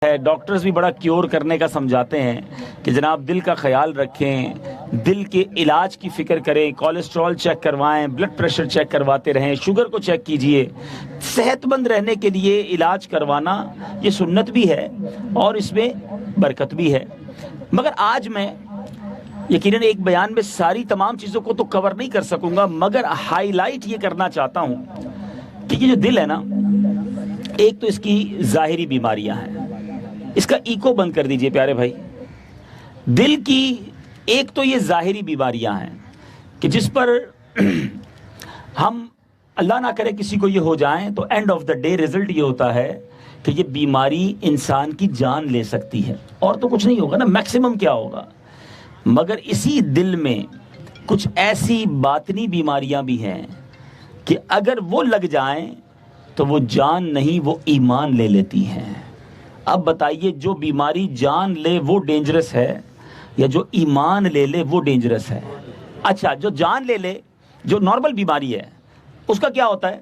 ہے ڈاکٹرز بھی بڑا کیور کرنے کا سمجھاتے ہیں کہ جناب دل کا خیال رکھیں، دل کے علاج کی فکر کریں، کولیسٹرول چیک کروائیں، بلڈ پریشر چیک کرواتے رہیں، شوگر کو چیک کیجئے۔ صحت مند رہنے کے لیے علاج کروانا یہ سنت بھی ہے اور اس میں برکت بھی ہے۔ مگر آج میں یقیناً ایک بیان میں ساری تمام چیزوں کو تو کور نہیں کر سکوں گا، مگر ہائی لائٹ یہ کرنا چاہتا ہوں کہ یہ جو دل ہے نا، ایک تو اس کی ظاہری بیماریاں ہیں۔ اس کا ایکو بند کر دیجئے پیارے بھائی۔ دل کی ایک تو یہ ظاہری بیماریاں ہیں کہ جس پر ہم اللہ نہ کرے کسی کو یہ ہو جائیں تو and of the day result یہ ہوتا ہے کہ یہ بیماری انسان کی جان لے سکتی ہے، اور تو کچھ نہیں ہوگا نا، میکسیمم کیا ہوگا۔ مگر اسی دل میں کچھ ایسی باطنی بیماریاں بھی ہیں کہ اگر وہ لگ جائیں تو وہ جان نہیں، وہ ایمان لے لیتی ہیں۔ اب بتائیے، جو بیماری جان لے وہ ڈینجرس ہے یا جو ایمان لے لے وہ ڈینجرس ہے؟ اچھا، جو جان لے لے، جو نارمل بیماری ہے، اس کا کیا ہوتا ہے؟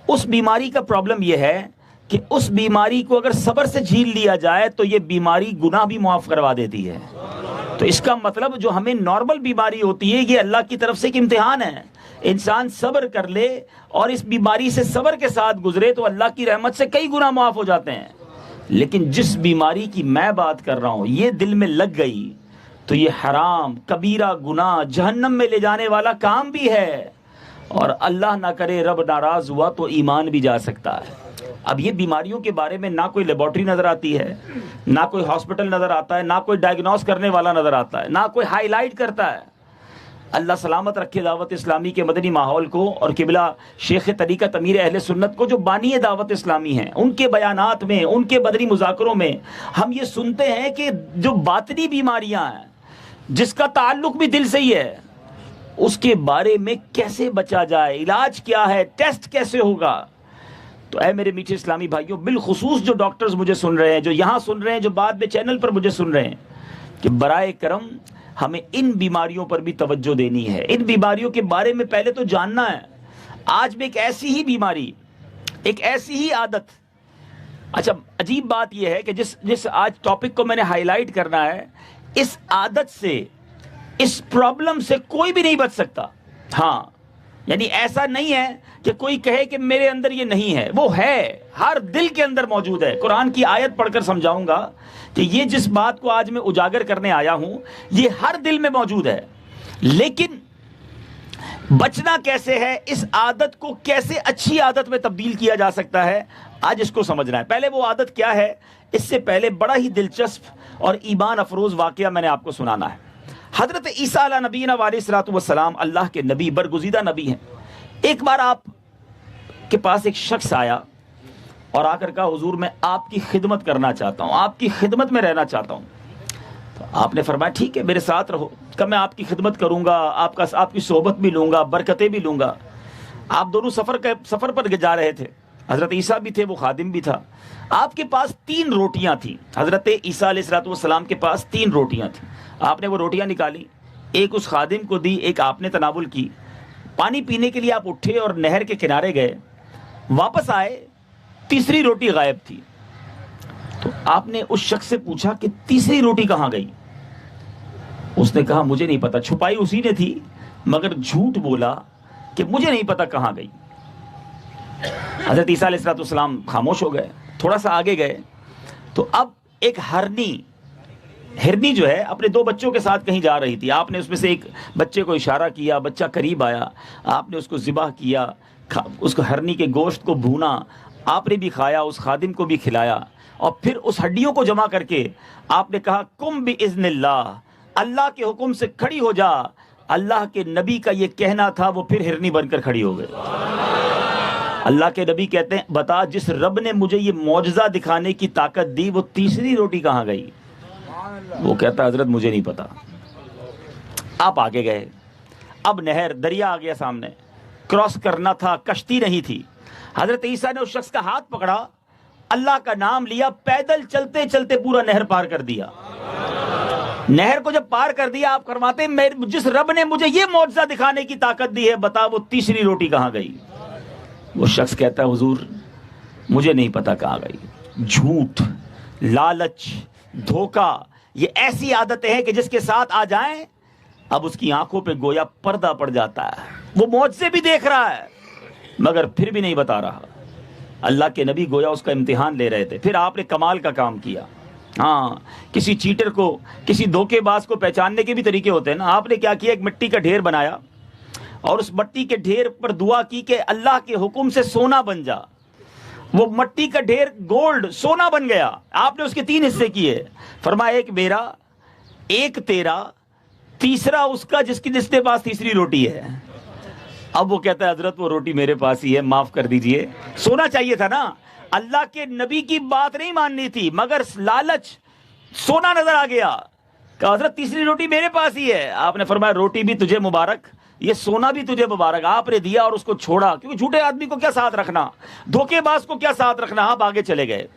اس بیماری کا پرابلم یہ ہے کہ اس بیماری کو اگر صبر سے جھیل لیا جائے تو یہ بیماری گناہ بھی معاف کروا دیتی ہے۔ تو اس کا مطلب جو ہمیں نارمل بیماری ہوتی ہے، یہ اللہ کی طرف سے ایک امتحان ہے۔ انسان صبر کر لے اور اس بیماری سے صبر کے ساتھ گزرے تو اللہ کی رحمت سے کئی گناہ معاف ہو جاتے ہیں۔ لیکن جس بیماری کی میں بات کر رہا ہوں، یہ دل میں لگ گئی تو یہ حرام، کبیرہ گناہ، جہنم میں لے جانے والا کام بھی ہے، اور اللہ نہ کرے رب ناراض ہوا تو ایمان بھی جا سکتا ہے۔ اب یہ بیماریوں کے بارے میں نہ کوئی لیبارٹری نظر آتی ہے، نہ کوئی ہاسپٹل نظر آتا ہے، نہ کوئی ڈائگنوز کرنے والا نظر آتا ہے، نہ کوئی ہائی لائٹ کرتا ہے۔ اللہ سلامت رکھے دعوت اسلامی کے مدنی ماحول کو، اور قبلہ شیخ طریقت امیر اہل سنت کو جو بانی دعوت اسلامی ہیں، ان کے بیانات میں، ان کے مدنی مذاکروں میں ہم یہ سنتے ہیں کہ جو باطنی بیماریاں ہیں، جس کا تعلق بھی دل سے ہی ہے، اس کے بارے میں کیسے بچا جائے، علاج کیا ہے، ٹیسٹ کیسے ہوگا۔ تو اے میرے میٹھے اسلامی بھائیوں، بالخصوص جو ڈاکٹرز مجھے سن رہے ہیں، جو یہاں سن رہے ہیں، جو بعد میں چینل پر مجھے سن رہے ہیں، کہ برائے کرم ہمیں ان بیماریوں پر بھی توجہ دینی ہے۔ ان بیماریوں کے بارے میں پہلے تو جاننا ہے۔ آج میں ایک ایسی ہی بیماری، ایک ایسی ہی عادت، اچھا عجیب بات یہ ہے کہ جس آج ٹاپک کو میں نے ہائی لائٹ کرنا ہے، اس عادت سے، اس پرابلم سے کوئی بھی نہیں بچ سکتا۔ ہاں، یعنی ایسا نہیں ہے کہ کوئی کہے کہ میرے اندر یہ نہیں ہے، وہ ہے، ہر دل کے اندر موجود ہے۔ قرآن کی آیت پڑھ کر سمجھاؤں گا کہ یہ جس بات کو آج میں اجاگر کرنے آیا ہوں، یہ ہر دل میں موجود ہے۔ لیکن بچنا کیسے ہے، اس عادت کو کیسے اچھی عادت میں تبدیل کیا جا سکتا ہے، آج اس کو سمجھنا ہے۔ پہلے وہ عادت کیا ہے، اس سے پہلے بڑا ہی دلچسپ اور ایمان افروز واقعہ میں نے آپ کو سنانا ہے۔ حضرت عیسیٰ علیہ نبینا علیہ الصلوۃ والسلام اللہ کے نبی، برگزیدہ نبی ہیں۔ ایک بار آپ کے پاس ایک شخص آیا اور آ کر کہا، حضور میں آپ کی خدمت کرنا چاہتا ہوں، آپ کی خدمت میں رہنا چاہتا ہوں۔ تو آپ نے فرمایا ٹھیک ہے، میرے ساتھ رہو، کہ میں آپ کی خدمت کروں گا، آپ کی صحبت بھی لوں گا، برکتیں بھی لوں گا۔ آپ دونوں سفر پر جا رہے تھے، حضرت عیسیٰ بھی تھے، وہ خادم بھی تھا۔ آپ کے پاس 3 روٹیاں تھیں، حضرت عیسیٰ علیہ الصلوۃ والسلام کے پاس 3 روٹیاں تھیں۔ آپ نے وہ روٹیاں نکالی، ایک اس خادم کو دی، ایک آپ نے تناول کی۔ پانی پینے کے لیے آپ اٹھے اور نہر کے کنارے گئے، واپس آئے، تیسری روٹی غائب تھی۔ تو آپ نے اس شخص سے پوچھا کہ تیسری روٹی کہاں گئی؟ اس نے کہا مجھے نہیں پتا، چھپائی اسی نے تھی، مگر جھوٹ بولا کہ مجھے نہیں پتا کہاں گئی۔ حضرت عیسیٰ علیہ السلام خاموش ہو گئے۔ تھوڑا سا آگے گئے تو اب ایک ہرنی جو ہے اپنے 2 بچوں کے ساتھ کہیں جا رہی تھی۔ آپ نے اس میں سے ایک بچے کو اشارہ کیا، بچہ قریب آیا، آپ نے اس کو ذبح کیا، اس کو ہرنی کے گوشت کو بھونا، آپ نے بھی کھایا، اس خادم کو بھی کھلایا، اور پھر اس ہڈیوں کو جمع کر کے آپ نے کہا قم باذن اللہ، اللہ کے حکم سے کھڑی ہو جا۔ اللہ کے نبی کا یہ کہنا تھا، وہ پھر ہرنی بن کر کھڑی ہو گئے۔ اللہ کے نبی کہتے ہیں بتا، جس رب نے مجھے یہ معجزہ دکھانے کی طاقت دی، وہ تیسری روٹی کہاں گئی؟ وہ کہتا حضرت مجھے نہیں پتا۔ آپ آگے گئے، اب نہر، دریا آ گیا سامنے، کراس کرنا تھا، کشتی نہیں تھی۔ حضرت عیسیٰ نے اس شخص کا ہاتھ پکڑا، اللہ کا نام لیا، پیدل چلتے چلتے پورا نہر پار کر دیا۔ نہر کو جب پار کر دیا، آپ فرماتے ہیں جس رب نے مجھے یہ معجزہ دکھانے کی طاقت دی ہے، بتا وہ تیسری روٹی کہاں گئی؟ وہ شخص کہتا ہے حضور مجھے نہیں پتا کہاں گئی۔ جھوٹ، لالچ، دھوکہ، یہ ایسی عادتیں ہیں کہ جس کے ساتھ آ جائیں اب اس کی آنکھوں پہ گویا پردہ پڑ جاتا ہے. وہ معجزے بھی دیکھ رہا ہے مگر پھر بھی نہیں بتا رہا. اللہ کے نبی گویا اس کا امتحان لے رہے تھے. پھر آپ نے کمال کا کام کیا. ہاں، کسی چیٹر کو، کسی دھوکے باز کو پہچاننے کے بھی طریقے ہوتے ہیں نا. آپ نے کیا کیا؟ ایک مٹی کا ڈھیر بنایا اور اس مٹی کے ڈھیر پر دعا کی کہ اللہ کے حکم سے سونا بن جا. وہ مٹی کا ڈھیر گولڈ، سونا بن گیا. آپ نے اس کے 3 حصے کیے. فرمایا ایک میرا، ایک تیرا، تیسرا اس کا جس کے پاس تیسری روٹی ہے. اب وہ کہتا ہے حضرت وہ روٹی میرے پاس ہی ہے، معاف کر دیجئے. سونا چاہیے تھا نا، اللہ کے نبی کی بات نہیں ماننی تھی مگر لالچ، سونا نظر آ گیا. کہ حضرت تیسری روٹی میرے پاس ہی ہے. آپ نے فرمایا روٹی بھی تجھے مبارک، یہ سونا بھی تجھے مبارک. آپ نے دیا اور اس کو چھوڑا، کیونکہ جھوٹے آدمی کو کیا ساتھ رکھنا، دھوکے باز کو کیا ساتھ رکھنا. آپ آگے چلے گئے.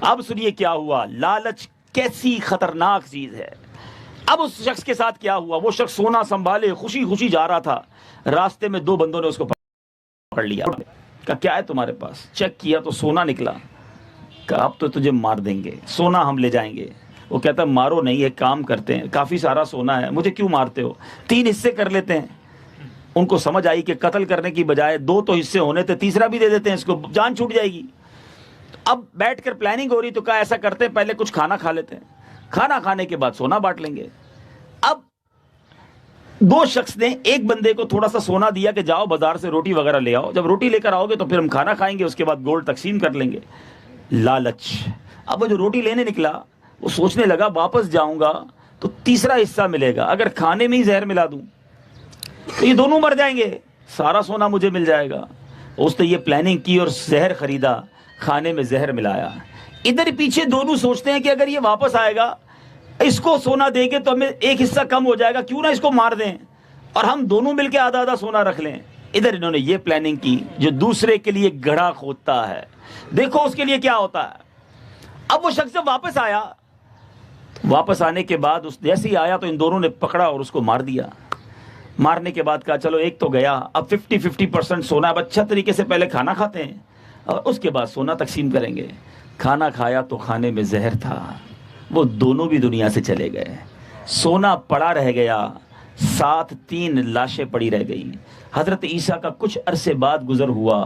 اب سنیے کیا ہوا. لالچ کیسی خطرناک چیز ہے. اب اس شخص کے ساتھ کیا ہوا. وہ شخص سونا سنبھالے خوشی خوشی جا رہا تھا. راستے میں 2 بندوں نے اس کو پکڑ لیا. کہا کیا ہے تمہارے پاس؟ چیک کیا تو سونا نکلا. کہا اب تو تجھے مار دیں گے، سونا ہم لے جائیں گے. وہ کہتا مارو نہیں، ایک کام کرتے ہیں، کافی سارا سونا ہے، مجھے کیوں مارتے ہو، 3 حصے کر لیتے ہیں. ان کو سمجھ آئی کہ قتل کرنے کی بجائے 2 تو حصے ہونے تھے، تیسرا بھی دے دیتے ہیں، اس کو جان چھوٹ جائے گی. اب بیٹھ کر پلاننگ ہو رہی تو کہا ایسا کرتے ہیں پہلے کچھ کھانا کھا لیتے ہیں، کھانا کھانے کے بعد سونا بانٹ لیں گے. اب 2 شخص نے ایک بندے کو تھوڑا سا سونا دیا کہ جاؤ بازار سے روٹی وغیرہ لے آؤ، جب روٹی لے کر آؤ گے تو پھر ہم کھانا کھائیں گے، اس کے بعد گولڈ تقسیم کر لیں گے. لالچ. اب وہ جو روٹی لینے نکلا وہ سوچنے لگا واپس جاؤں گا تو تیسرا حصہ ملے گا، اگر کھانے میں ہی زہر ملا دوں تو یہ دونوں مر جائیں گے، سارا سونا مجھے مل جائے گا. اس نے یہ پلاننگ کی اور زہر خریدا، کھانے میں زہر ملایا. ادھر پیچھے دونوں سوچتے ہیں کہ اگر یہ واپس آئے گا اس کو سونا دیں گے تو ہمیں ایک حصہ کم ہو جائے گا، کیوں نہ اس کو مار دیں اور ہم دونوں مل کے آدھا آدھا سونا رکھ لیں. ادھر انہوں نے یہ پلاننگ کی. جو دوسرے کے لیے گڑھا کھودتا ہے دیکھو اس کے لیے کیا ہوتا ہے. اب وہ شخص جب واپس آیا، واپس آنے کے بعد اس جیسے ہی آیا تو ان دونوں نے پکڑا اور اس کو مار دیا. مارنے کے بعد کہا چلو ایک تو گیا، اب 50% سونا. اب اچھا طریقے سے پہلے کھانا کھاتے ہیں اور اس کے بعد سونا تقسیم کریں گے. کھانا کھایا تو کھانے میں زہر تھا. وہ دونوں بھی دنیا سے چلے گئے. سونا پڑا رہ گیا، ساتھ 3 لاشیں پڑی رہ گئی. حضرت عیسیٰ کا کچھ عرصے بعد گزر ہوا،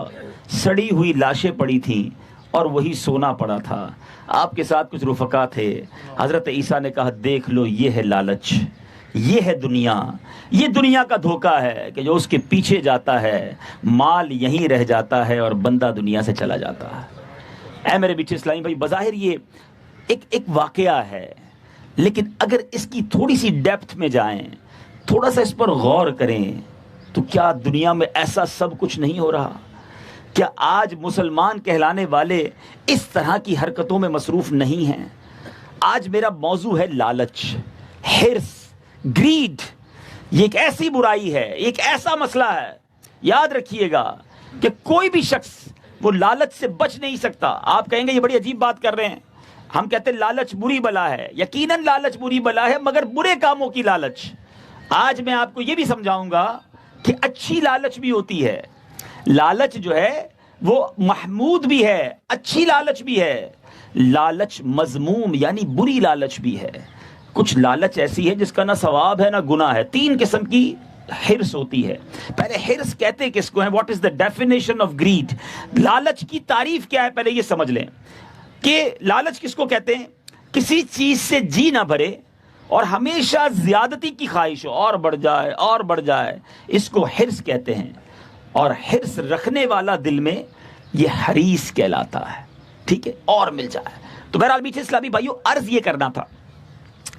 سڑی ہوئی لاشیں پڑی تھیں اور وہی سونا پڑا تھا. آپ کے ساتھ کچھ رفقا تھے. حضرت عیسیٰ نے کہا دیکھ لو یہ ہے لالچ، یہ ہے دنیا، یہ دنیا کا دھوکہ ہے کہ جو اس کے پیچھے جاتا ہے مال یہیں رہ جاتا ہے اور بندہ دنیا سے چلا جاتا ہے. اے میرے بیچے اسلامی بھائی، بظاہر یہ ایک واقعہ ہے، لیکن اگر اس کی تھوڑی سی ڈیپتھ میں جائیں، تھوڑا سا اس پر غور کریں تو کیا دنیا میں ایسا سب کچھ نہیں ہو رہا؟ کیا آج مسلمان کہلانے والے اس طرح کی حرکتوں میں مصروف نہیں ہیں؟ آج میرا موضوع ہے لالچ، حرص، گریڈ. یہ ایک ایسی برائی ہے، ایک ایسا مسئلہ ہے. یاد رکھیے گا کہ کوئی بھی شخص وہ لالچ سے بچ نہیں سکتا. آپ کہیں گے یہ بڑی عجیب بات کر رہے ہیں. ہم کہتے ہیں لالچ بری بلا ہے. یقیناً لالچ بری بلا ہے، مگر برے کاموں کی لالچ. آج میں آپ کو یہ بھی سمجھاؤں گا کہ اچھی لالچ بھی ہوتی ہے. لالچ جو ہے وہ محمود بھی ہے، اچھی لالچ بھی ہے. لالچ مذموم یعنی بری لالچ بھی ہے. کچھ لالچ ایسی ہے جس کا نہ ثواب ہے نہ گناہ ہے. 3 قسم کی حرص ہوتی ہے. پہلے حرص کہتے کس کو ہیں؟ What is the definition of greed? لالچ کی تعریف کیا ہے پہلے یہ سمجھ لیں کہ لالچ کس کو کہتے ہیں؟ کسی چیز سے جی نہ بھرے اور ہمیشہ زیادتی کی خواہش ہو، اور بڑھ جائے اور بڑھ جائے، اس کو حرص کہتے ہیں. اور حرص رکھنے والا دل میں یہ حریص کہلاتا ہے. ٹھیک ہے، اور مل جائے. تو بہرحال میٹھے اسلامی بھائیو، عرض یہ کرنا تھا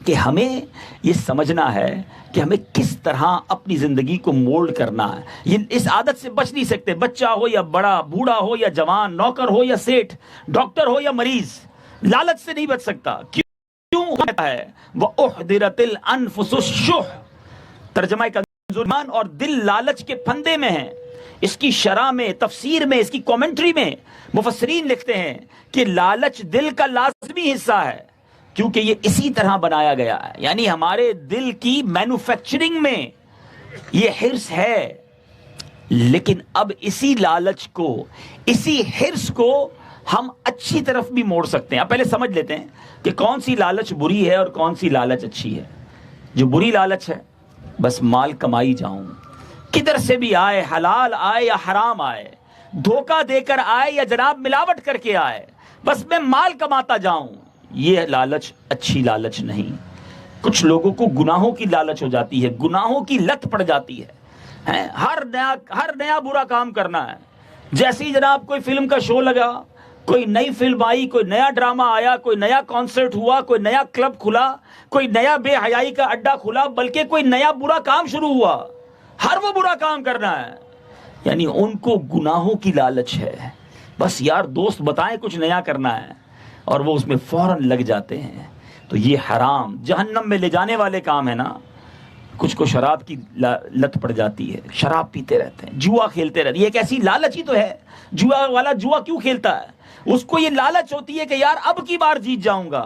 کہ ہمیں یہ سمجھنا ہے کہ ہمیں کس طرح اپنی زندگی کو مولڈ کرنا ہے. یہ اس عادت سے بچ نہیں سکتے. بچہ ہو یا بڑا، بوڑھا ہو یا جوان، نوکر ہو یا سیٹھ، ڈاکٹر ہو یا مریض، لالچ سے نہیں بچ سکتا. کیوں کہتا ہے وَأُحْضِرَتِ الْأَنفُسُ الشُّحَّ؟ ترجمہ کنزُ ایمان اور دل لالچ کے پھندے میں ہیں. اس کی شرح میں، تفسیر میں، اس کی کومنٹری میں مفسرین لکھتے ہیں کہ لالچ دل کا لازمی حصہ ہے، کیونکہ یہ اسی طرح بنایا گیا ہے. یعنی ہمارے دل کی مینوفیکچرنگ میں یہ حرص ہے. لیکن اب اسی لالچ کو، اسی حرص کو ہم اچھی طرف بھی موڑ سکتے ہیں. اب پہلے سمجھ لیتے ہیں کہ کون سی لالچ بری ہے اور کون سی لالچ اچھی ہے. جو بری لالچ ہے بس مال کمائی جاؤں, کدھر سے بھی آئے, حلال آئے یا حرام آئے, دھوکہ دے کر آئے یا جناب ملاوٹ کر کے آئے, بس میں مال کماتا جاؤں, یہ لالچ اچھی لالچ نہیں. کچھ لوگوں کو گناہوں کی لالچ ہو جاتی ہے, گناہوں کی لت پڑ جاتی ہے, ہر نیا برا کام کرنا ہے. جیسے ہی جناب کوئی فلم کا شو لگا, کوئی نئی فلم آئی, کوئی نیا ڈرامہ آیا, کوئی نیا کانسرٹ ہوا, کوئی نیا کلب کھلا, کوئی نیا بے حیائی کا اڈا کھلا, بلکہ کوئی نیا برا کام شروع ہوا, ہر وہ برا کام کرنا ہے. یعنی ان کو گناہوں کی لالچ ہے, بس یار دوست بتائیں کچھ نیا کرنا ہے, اور وہ اس میں فوراً لگ جاتے ہیں. تو یہ حرام جہنم میں لے جانے والے کام ہے نا. کچھ کو شراب کی لت پڑ جاتی ہے, شراب پیتے رہتے ہیں, جوا کھیلتے رہتے ہیں. یہ ایک ایسی لالچ ہی تو ہے. جوا والا جوا کیوں کھیلتا ہے؟ اس کو یہ لالچ ہوتی ہے کہ یار اب کی بار جیت جاؤں گا,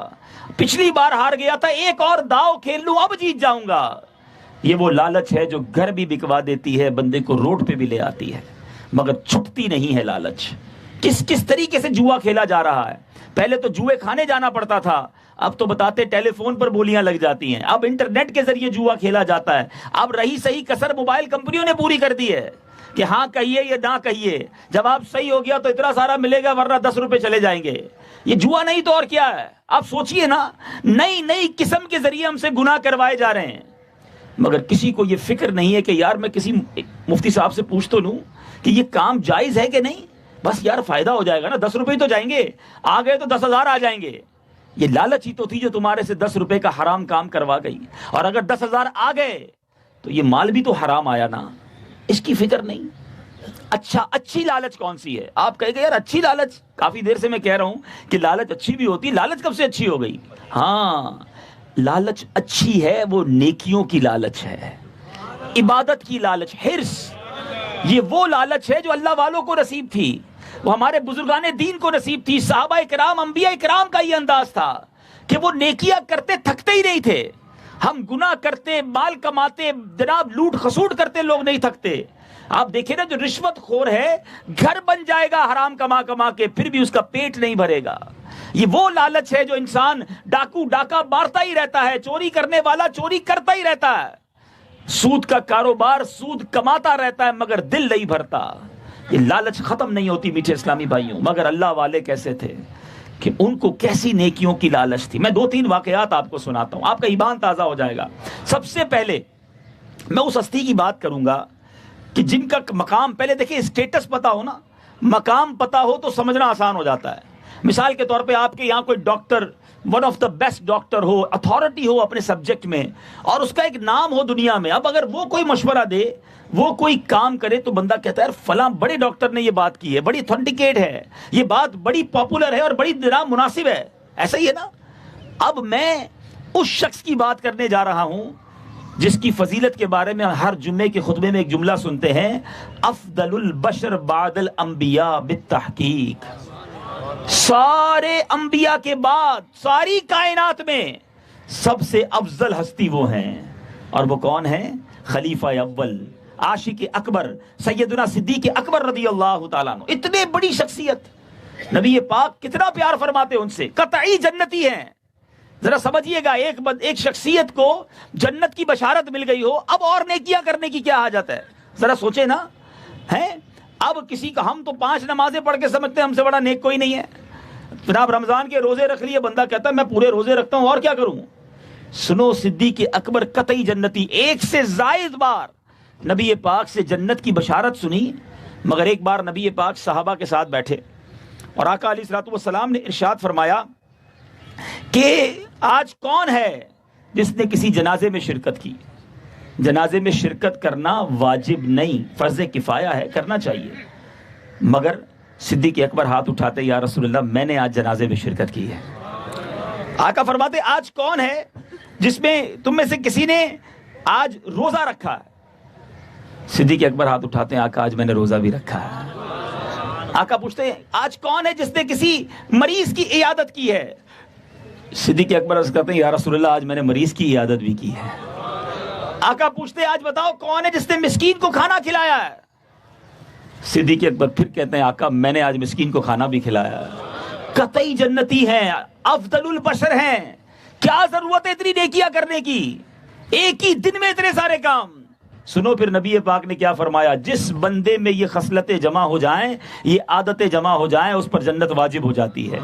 پچھلی بار ہار گیا تھا, ایک اور داؤ کھیل لوں, اب جیت جاؤں گا. یہ وہ لالچ ہے جو گھر بھی بکوا دیتی ہے, بندے کو روڈ پہ بھی لے آتی ہے, مگر چھٹتی نہیں ہے لالچ. کس طریقے سے جوا کھیلا جا رہا ہے. پہلے تو جوئے کھانے جانا پڑتا تھا, اب تو بتاتے ٹیلی فون پر بولیاں لگ جاتی ہیں. اب انٹرنیٹ کے ذریعے جوا کھیلا جاتا ہے. اب رہی صحیح کسر موبائل کمپنیوں نے پوری کر دی ہے کہ ہاں کہیے یا نہ کہیے, جب آپ صحیح ہو گیا تو اتنا سارا ملے گا, ورنہ 10 روپے چلے جائیں گے. یہ جوا نہیں تو اور کیا ہے؟ آپ سوچئے نا, نئی قسم کے ذریعے ہم سے گناہ کروائے جا رہے ہیں, مگر کسی کو یہ فکر نہیں ہے کہ یار میں کسی مفتی صاحب سے پوچھ تو لوں کہ یہ کام جائز ہے کہ نہیں. بس یار فائدہ ہو جائے گا نا, 10 روپے تو جائیں گے, آ گئے تو 10,000 آ جائیں گے. یہ لالچ ہی تو تھی جو تمہارے سے 10 روپے کا حرام کام کروا گئی. اور اگر 10,000 آ گئے تو یہ مال بھی تو حرام آیا نا, اس کی فکر نہیں. اچھی لالچ کون سی ہے؟ آپ کہے گا یار اچھی لالچ, کافی دیر سے میں کہہ رہا ہوں کہ لالچ اچھی بھی ہوتی. لالچ کب سے اچھی ہو گئی؟ ہاں, لالچ اچھی ہے, وہ نیکیوں کی لالچ ہے, عبادت کی لالچ, حرص. یہ وہ لالچ ہے جو اللہ والوں کو نصیب تھی, وہ ہمارے بزرگان دین کو نصیب تھی. صحابہ کرام, انبیاء کرام کا یہ انداز تھا کہ وہ نیکیاں کرتے تھکتے ہی نہیں تھے. ہم گناہ کرتے, مال کماتے, جناب لوٹ خسوٹ کرتے, لوگ نہیں تھکتے. آپ دیکھیں نا, جو رشوت خور ہے گھر بن جائے گا حرام کما کے, پھر بھی اس کا پیٹ نہیں بھرے گا. یہ وہ لالچ ہے جو انسان ڈاکو ڈاکہ مارتا ہی رہتا ہے, چوری کرنے والا چوری کرتا ہی رہتا ہے, سود کا کاروبار سود کماتا رہتا ہے, مگر دل نہیں بھرتا. یہ لالچ ختم نہیں ہوتی میٹھے اسلامی بھائیوں. مگر اللہ والے کیسے تھے کہ ان کو کیسی نیکیوں کی لالچ تھی. میں 2-3 واقعات آپ کو سناتا ہوں, آپ کا ایمان تازہ ہو جائے گا. سب سے پہلے میں اس ہستی کی بات کروں گا کہ جن کا مقام, پہلے دیکھیں اسٹیٹس پتا ہو نا, مقام پتا ہو تو سمجھنا آسان ہو جاتا ہے. مثال کے طور پہ آپ کے یہاں کوئی doctor, one of the best doctor ہو, اتھارٹی ہو اپنے سبجیکٹ میں, اور اس کا ایک نام ہو دنیا میں. اب اگر وہ کوئی مشورہ دے, وہ کوئی کام کرے, تو بندہ کہتا ہے فلاں بڑے ڈاکٹر نے یہ بات کی ہے, بڑی اتھینٹیکیٹ ہے, یہ بات بڑی پاپولر ہے اور بڑی جناب مناسب ہے. ایسا ہی ہے نا. اب میں اس شخص کی بات کرنے جا رہا ہوں جس کی فضیلت کے بارے میں ہر جمعے کے خطبے میں ایک جملہ سنتے ہیں, افضل البشر بعد الانبیاء بالتحقیق. سارے انبیاء کے بعد ساری کائنات میں سب سے افضل ہستی وہ ہیں, اور وہ کون ہیں؟ خلیفہ اول, عاشق اکبر, سیدنا صدیق اکبر رضی اللہ تعالیٰ عنہ. اتنے بڑی شخصیت, نبی پاک کتنا پیار فرماتے ان سے, قطعی جنتی ہیں. ذرا سمجھیے گا, ایک شخصیت کو جنت کی بشارت مل گئی ہو, اب اور نیکیاں کرنے کی کیا حاجت ہے؟ ذرا سوچے نا. ہیں اب کسی کا, ہم تو 5 نمازیں پڑھ کے سمجھتے ہیں ہم سے بڑا نیک کوئی نہیں ہے. جناب رمضان کے روزے رکھ لیے, بندہ کہتا ہے میں پورے روزے رکھتا ہوں اور کیا کروں. سنو, صدیق اکبر قطعی جنتی, ایک سے زائد بار نبی پاک سے جنت کی بشارت سنی. مگر ایک بار نبی پاک صحابہ کے ساتھ بیٹھے اور آقا علیہ الصلوۃ والسلام نے ارشاد فرمایا کہ آج کون ہے جس نے کسی جنازے میں شرکت کی. جنازے میں شرکت کرنا واجب نہیں, فرض کفایہ ہے, کرنا چاہیے. مگر صدیق اکبر ہاتھ اٹھاتے, یا رسول اللہ میں نے آج جنازے میں شرکت کی ہے. آقا فرماتے آج کون ہے جس میں تم میں سے کسی نے آج روزہ رکھا ہے. صدیق اکبر ہاتھ اٹھاتے ہیں, آقا آج میں نے روزہ بھی رکھا ہے. آقا پوچھتے ہیں آج کون ہے جس نے کسی مریض کی عیادت کی ہے. صدیق اکبر عرض کرتے ہیں یا رسول اللہ آج میں نے مریض کی عیادت بھی کی ہے. آقا پوچھتے ہیں آج بتاؤ کون ہے جس نے مسکین کو کھانا کھلایا ہے. صدیق اکبر پھر کہتے ہیں آقا میں نے آج مسکین کو کھانا بھی کھلایا ہے. قطعی جنتی ہیں، افضل البشر ہیں. کیا ضرورت ہے اتنی نیکیاں کرنے کی، ایک ہی دن میں اتنے سارے کام. سنو پھر نبی پاک نے کیا فرمایا، جس بندے میں یہ خصلتیں جمع ہو جائیں، یہ عادتیں جمع ہو جائیں، اس پر جنت واجب ہو جاتی ہے.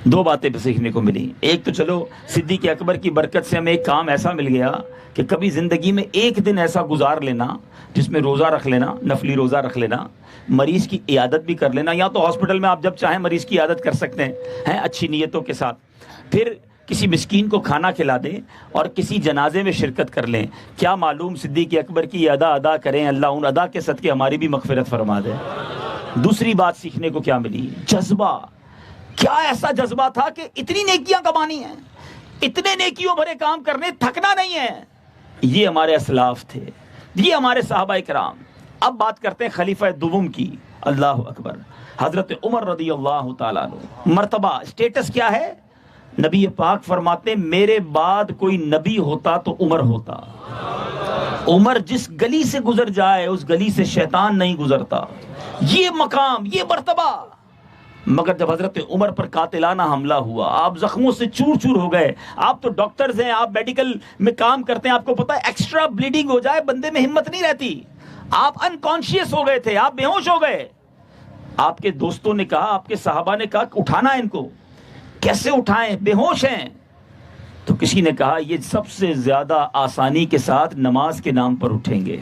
دو باتیں سیکھنے کو ملی. ایک تو چلو صدیق اکبر کی برکت سے ہمیں ایک کام ایسا مل گیا کہ کبھی زندگی میں ایک دن ایسا گزار لینا جس میں روزہ رکھ لینا، نفلی روزہ رکھ لینا، مریض کی عیادت بھی کر لینا. یا تو ہاسپٹل میں آپ جب چاہیں مریض کی عیادت کر سکتے ہیں اچھی نیتوں کے ساتھ. پھر کسی مسکین کو کھانا کھلا دیں اور کسی جنازے میں شرکت کر لیں. کیا معلوم صدیق اکبر کی ادا کریں، اللہ ان ادا کے صدقے ہماری بھی مغفرت فرما دے. دوسری بات سیکھنے کو کیا ملی، جذبہ. کیا ایسا جذبہ تھا کہ اتنی نیکیاں کمانی ہیں، اتنے نیکیوں بھرے کام کرنے، تھکنا نہیں ہے. یہ ہمارے اسلاف تھے، یہ ہمارے صحابہ کرام. اب بات کرتے ہیں خلیفہ دوم کی. اللہ اکبر. حضرت عمر رضی اللہ تعالیٰ عنہ. مرتبہ، اسٹیٹس کیا ہے؟ نبی پاک فرماتے میرے بعد کوئی نبی ہوتا تو عمر ہوتا. عمر جس گلی سے گزر جائے اس گلی سے شیطان نہیں گزرتا. یہ مقام، یہ مرتبہ. مگر جب حضرت عمر پر قاتلانہ حملہ ہوا، آپ زخموں سے چور چور ہو گئے. آپ تو ڈاکٹرز ہیں، آپ میڈیکل میں کام کرتے ہیں، آپ کو پتا ہے ایکسٹرا بلیڈنگ ہو جائے بندے میں ہمت نہیں رہتی. آپ انکانشیس ہو گئے تھے، آپ بے ہوش ہو گئے. آپ کے دوستوں نے کہا، آپ کے صحابہ نے کہا اٹھانا ان کو. کیسے اٹھائیں، بے ہوش ہیں. تو کسی نے کہا یہ سب سے زیادہ آسانی کے ساتھ نماز کے نام پر اٹھیں گے.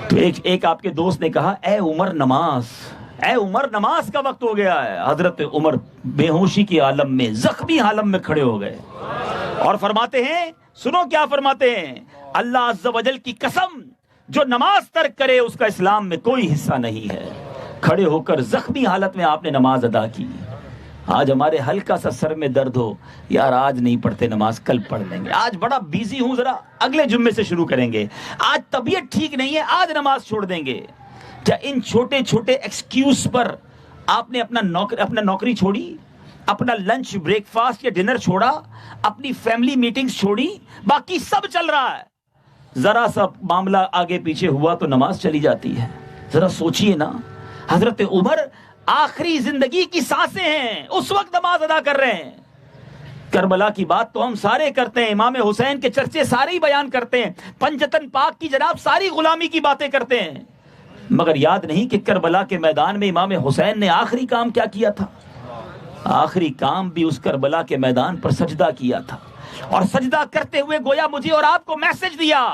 تو ایک آپ کے دوست نے کہا اے عمر نماز، اے عمر نماز کا وقت ہو گیا ہے. حضرت عمر بے ہوشی کی عالم میں، زخمی عالم میں کھڑے ہو گئے اور فرماتے ہیں، سنو کیا فرماتے ہیں، اللہ عز و جل کی قسم جو نماز ترک کرے اس کا اسلام میں کوئی حصہ نہیں ہے. کھڑے ہو کر زخمی حالت میں آپ نے نماز ادا کی. آج ہمارے ہلکا سا سر میں درد ہو، یار آج نہیں پڑھتے نماز، کل پڑھ لیں گے. آج بڑا بیزی ہوں، ذرا اگلے جمعے سے شروع کریں گے. آج طبیعت ٹھیک نہیں ہے، آج نماز چھوڑ دیں گے. کیا ان چھوٹے چھوٹے ایکسکیوز پر آپ نے اپنا نوکری چھوڑی، اپنا لنچ بریک فاسٹ یا ڈنر چھوڑا، اپنی فیملی میٹنگز چھوڑی، باقی سب چل رہا ہے. ذرا سا معاملہ آگے پیچھے ہوا تو نماز چلی جاتی ہے. ذرا سوچئے نا، حضرت عمر آخری زندگی کی سانسیں ہیں، اس وقت نماز ادا کر رہے ہیں. کربلا کی بات تو ہم سارے کرتے ہیں، امام حسین کے چرچے سارے ہی بیان کرتے ہیں، پنجتن پاک کی جناب ساری غلامی کی باتیں کرتے ہیں. مگر یاد نہیں کہ کربلا کے میدان میں امام حسین نے آخری کام کیا کیا تھا. آخری کام بھی اس کربلا کے میدان پر سجدہ کیا تھا. اور سجدہ کرتے ہوئے گویا مجھے اور آپ کو میسج دیا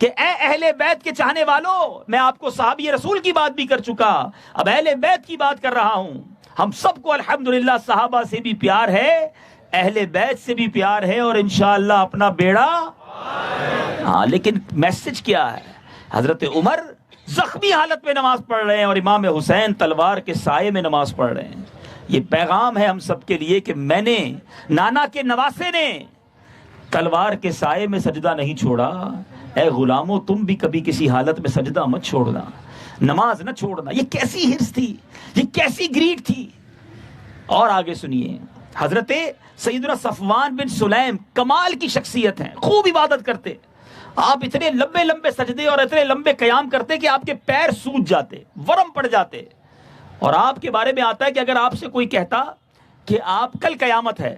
کہ اے اہل بیت کے چاہنے والوں، میں آپ کو صحابی رسول کی بات بھی کر چکا، اب اہل بیت کی بات کر رہا ہوں. ہم سب کو الحمدللہ صحابہ سے بھی پیار ہے، اہل بیت سے بھی پیار ہے، اور انشاءاللہ اپنا بیڑا. لیکن میسج کیا ہے؟ حضرت عمر زخمی حالت میں نماز پڑھ رہے ہیں اور امام حسین تلوار کے سائے میں نماز پڑھ رہے ہیں. یہ پیغام ہے ہم سب کے لیے کہ میں نے، نانا کے نواسے نے تلوار کے سائے میں سجدہ نہیں چھوڑا. اے غلاموں تم بھی کبھی کسی حالت میں سجدہ مت چھوڑنا، نماز نہ چھوڑنا. یہ کیسی ہرس تھی، یہ کیسی گریڈ تھی. اور آگے سنیے، حضرت سیدنا صفوان بن سلیم کمال کی شخصیت ہیں، خوب عبادت کرتے. آپ اتنے لمبے لمبے سجدے اور اتنے لمبے قیام کرتے کہ آپ کے پیر سوج جاتے، ورم پڑ جاتے. اور آپ کے بارے میں آتا ہے کہ اگر آپ سے کوئی کہتا کہ آپ کل قیامت ہے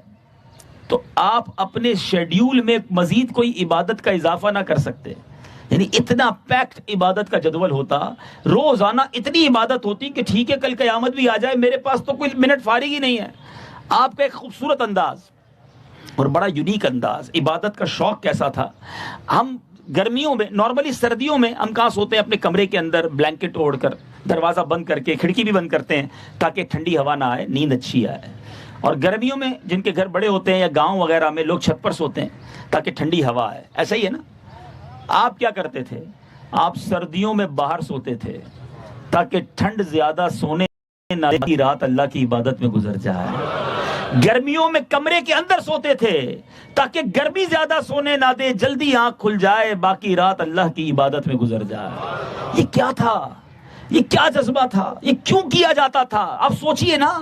تو آپ اپنے شیڈیول میں مزید کوئی عبادت کا اضافہ نہ کر سکتے. یعنی اتنا پیکٹ عبادت کا جدول ہوتا، روزانہ اتنی عبادت ہوتی کہ ٹھیک ہے کل قیامت بھی آ جائے، میرے پاس تو کوئی منٹ فارغ ہی نہیں ہے. آپ کا ایک خوبصورت انداز اور بڑا یونیک انداز. عبادت کا شوق کیسا تھا. ہم گرمیوں میں، نارملی سردیوں میں ہم کہاں سوتے ہیں؟ اپنے کمرے کے اندر بلینکٹ اوڑھ کر، دروازہ بند کر کے، کھڑکی بھی بند کرتے ہیں تاکہ ٹھنڈی ہوا نہ آئے، نیند اچھی آئے. اور گرمیوں میں جن کے گھر بڑے ہوتے ہیں یا گاؤں وغیرہ میں لوگ چھت پر سوتے ہیں تاکہ ٹھنڈی ہوا آئے. ایسا ہی ہے نا. آپ کیا کرتے تھے؟ آپ سردیوں میں باہر سوتے تھے تاکہ ٹھنڈ زیادہ سونے نہ کی رات اللہ کی عبادت میں گزر جائے. گرمیوں میں کمرے کے اندر سوتے تھے تاکہ گرمی زیادہ سونے نہ دے، جلدی آنکھ کھل جائے، باقی رات اللہ کی عبادت میں گزر جائے. یہ کیا تھا؟ یہ کیا جذبہ تھا؟ یہ کیوں کیا جاتا تھا؟ آپ سوچئے نا.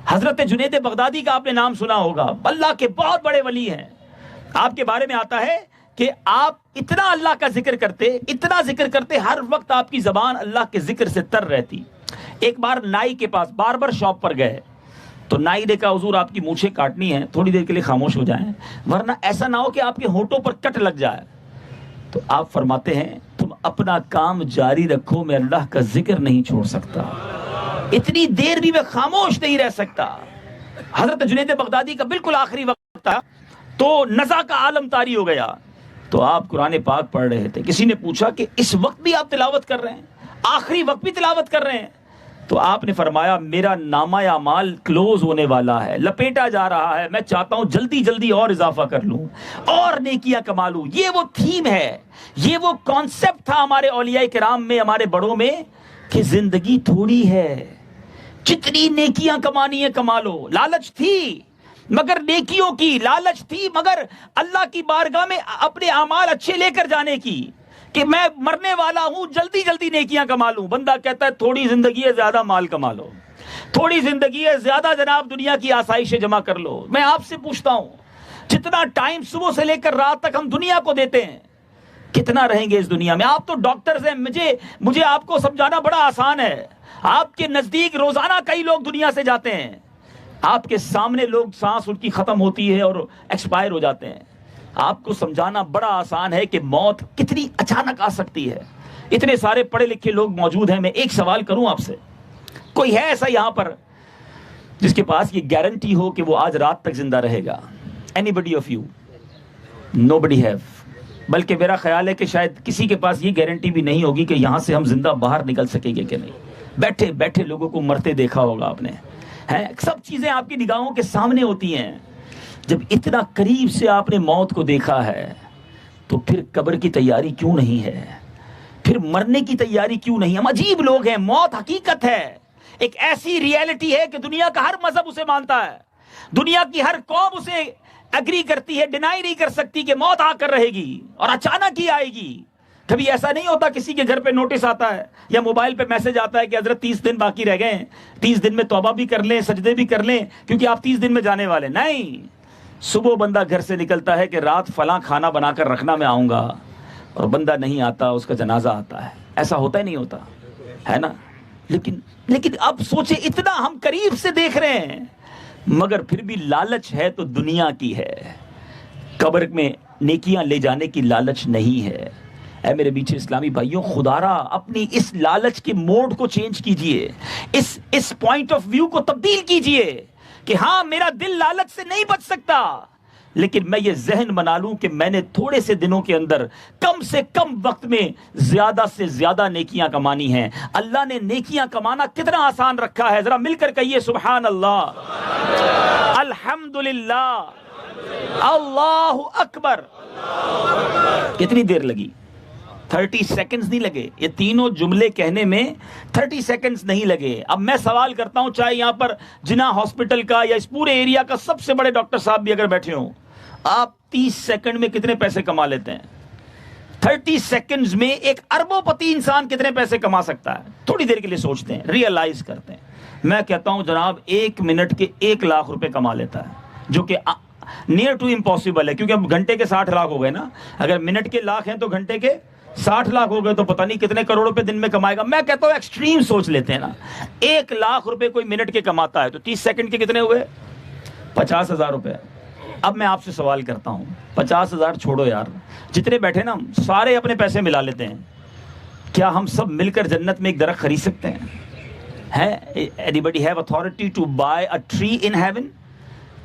حضرت جنید بغدادی کا آپ نے نام سنا ہوگا، اللہ کے بہت بڑے ولی ہیں. آپ کے بارے میں آتا ہے کہ آپ اتنا اللہ کا ذکر کرتے، اتنا ذکر کرتے، ہر وقت آپ کی زبان اللہ کے ذکر سے تر رہتی. ایک بار نائی کے پاس باربر شاپ پر گئے تو نائی نے کہا حضور آپ کی مونچھیں کاٹنی ہیں، تھوڑی دیر کے لیے خاموش ہو جائیں ورنہ ایسا نہ ہو کہ آپ کے ہونٹوں پر کٹ لگ جائے. تو آپ فرماتے ہیں تم اپنا کام جاری رکھو، میں اللہ کا ذکر نہیں چھوڑ سکتا، اتنی دیر بھی میں خاموش نہیں رہ سکتا. حضرت جنید بغدادی کا بالکل آخری وقت تھا تو نزا کا عالم طاری ہو گیا، تو آپ قرآن پاک پڑھ رہے تھے. کسی نے پوچھا کہ اس وقت بھی آپ تلاوت کر رہے ہیں، آخری وقت بھی تلاوت کر رہے ہیں؟ تو آپ نے فرمایا میرا نامہ اعمال کلوز ہونے والا ہے، لپیٹا جا رہا ہے، میں چاہتا ہوں جلدی جلدی اور اضافہ کر لوں اور نیکیاں کما لوں. یہ وہ تھیم ہے، یہ وہ کانسیپٹ تھا ہمارے اولیاء کرام میں، ہمارے بڑوں میں، کہ زندگی تھوڑی ہے، جتنی نیکیاں کمانی ہے کما لو. لالچ تھی مگر نیکیوں کی، لالچ تھی مگر اللہ کی بارگاہ میں اپنے اعمال اچھے لے کر جانے کی، کہ میں مرنے والا ہوں جلدی جلدی نیکیاں کما لوں. بندہ کہتا ہے تھوڑی زندگی ہے زیادہ مال کما لو، تھوڑی زندگی ہے زیادہ جناب دنیا کی آسائشیں جمع کر لو. میں آپ سے پوچھتا ہوں جتنا ٹائم صبح سے لے کر رات تک ہم دنیا کو دیتے ہیں کتنا رہیں گے اس دنیا میں؟ آپ تو ڈاکٹرز ہیں، مجھے آپ کو سمجھانا بڑا آسان ہے. آپ کے نزدیک روزانہ کئی لوگ دنیا سے جاتے ہیں، آپ کے سامنے لوگ سانس ان کی ختم ہوتی ہے اور ایکسپائر ہو جاتے ہیں. آپ کو سمجھانا بڑا آسان ہے کہ موت کتنی اچانک آ سکتی ہے. اتنے سارے پڑھے لکھے لوگ موجود ہیں، میں ایک سوال کروں آپ سے، کوئی ہے ایسا یہاں پر جس کے پاس یہ گارنٹی ہو کہ وہ آج رات تک زندہ رہے گا؟ Any of you? Nobody have. بلکہ میرا خیال ہے کہ شاید کسی کے پاس یہ گارنٹی بھی نہیں ہوگی کہ یہاں سے ہم زندہ باہر نکل سکیں گے کہ نہیں. بیٹھے بیٹھے لوگوں کو مرتے دیکھا ہوگا آپ نے، سب چیزیں آپ کی نگاہوں کے سامنے ہوتی ہیں. جب اتنا قریب سے آپ نے موت کو دیکھا ہے تو پھر قبر کی تیاری کیوں نہیں ہے؟ پھر مرنے کی تیاری کیوں نہیں؟ ہم عجیب لوگ ہیں. موت حقیقت ہے، ایک ایسی ریئلٹی ہے کہ دنیا کا ہر مذہب اسے مانتا ہے، دنیا کی ہر قوم اسے اگری کرتی ہے، ڈینائی نہیں کر سکتی کہ موت آ کر رہے گی اور اچانک ہی آئے گی. کبھی ایسا نہیں ہوتا کسی کے گھر پہ نوٹس آتا ہے یا موبائل پہ میسج آتا ہے کہ حضرت 30 دن باقی رہ گئے ہیں، 30 دن میں توبہ بھی کر لیں، سجدے بھی کر لیں کیونکہ آپ 30 دن میں جانے والے. نہیں، صبح بندہ گھر سے نکلتا ہے کہ رات فلاں کھانا بنا کر رکھنا میں آؤں گا، اور بندہ نہیں آتا، اس کا جنازہ آتا ہے. ایسا ہوتا ہی نہیں ہوتا ہے نا؟ لیکن اب سوچے اتنا ہم قریب سے دیکھ رہے ہیں مگر پھر بھی لالچ ہے تو دنیا کی ہے، قبر میں نیکیاں لے جانے کی لالچ نہیں ہے. اے میرے میٹھے اسلامی بھائیوں، خدارا اپنی اس لالچ کے موڈ کو چینج کیجئے، اس پوائنٹ آف ویو کو تبدیل کیجئے کہ ہاں میرا دل لالچ سے نہیں بچ سکتا، لیکن میں یہ ذہن بنا لوں کہ میں نے تھوڑے سے دنوں کے اندر کم سے کم وقت میں زیادہ سے زیادہ نیکیاں کمانی ہیں. اللہ نے نیکیاں کمانا کتنا آسان رکھا ہے، ذرا مل کر کہیے سبحان اللہ، الحمدللہ، اللہ اکبر. کتنی دیر لگی؟ 30 سیکنڈز نہیں لگے. یہ تینوں جملے کہنے میں 30 سیکنڈز نہیں لگے. اب میں سوال کرتا ہوں، چاہے یہاں پر جناح ہاسپٹل کا یا اس پورے ایریا کا سب سے بڑے ڈاکٹر صاحب بھی اگر بیٹھے ہوں، آپ 30 سیکنڈ میں کتنے پیسے کما لیتے ہیں؟ 30 سیکنڈز میں ایک اربوں پتی انسان کتنے پیسے کما سکتا ہے؟ تھوڑی دیر کے لیے سوچتے ہیں، ریئلائز کرتے ہیں. میں کہتا ہوں جناب 1 منٹ کے 1 لاکھ روپے کما لیتا ہے، جو کہ نیئر ٹو امپاسبل ہے، کیونکہ اب گھنٹے کے 60 لاکھ ہو گئے نا. اگر منٹ کے لاکھ ہیں تو گھنٹے کے 60 لاکھ ہو گئے تو پتہ نہیں کتنے کروڑ روپے دن میں کمائے گا. میں کہتا ہوں ایکسٹریم سوچ لیتے ہیں نا، 1 لاکھ روپے کوئی منٹ کے کماتا ہے تو 30 سیکنڈ کے کتنے ہوئے؟ 50,000 روپے. اب میں آپ سے سوال کرتا ہوں، 50,000 چھوڑو یار، جتنے بیٹھے نا سارے اپنے پیسے ملا لیتے ہیں، کیا ہم سب مل کر جنت میں ایک درخت خرید سکتے ہیں؟ Anybody have authority to buy a tree in heaven؟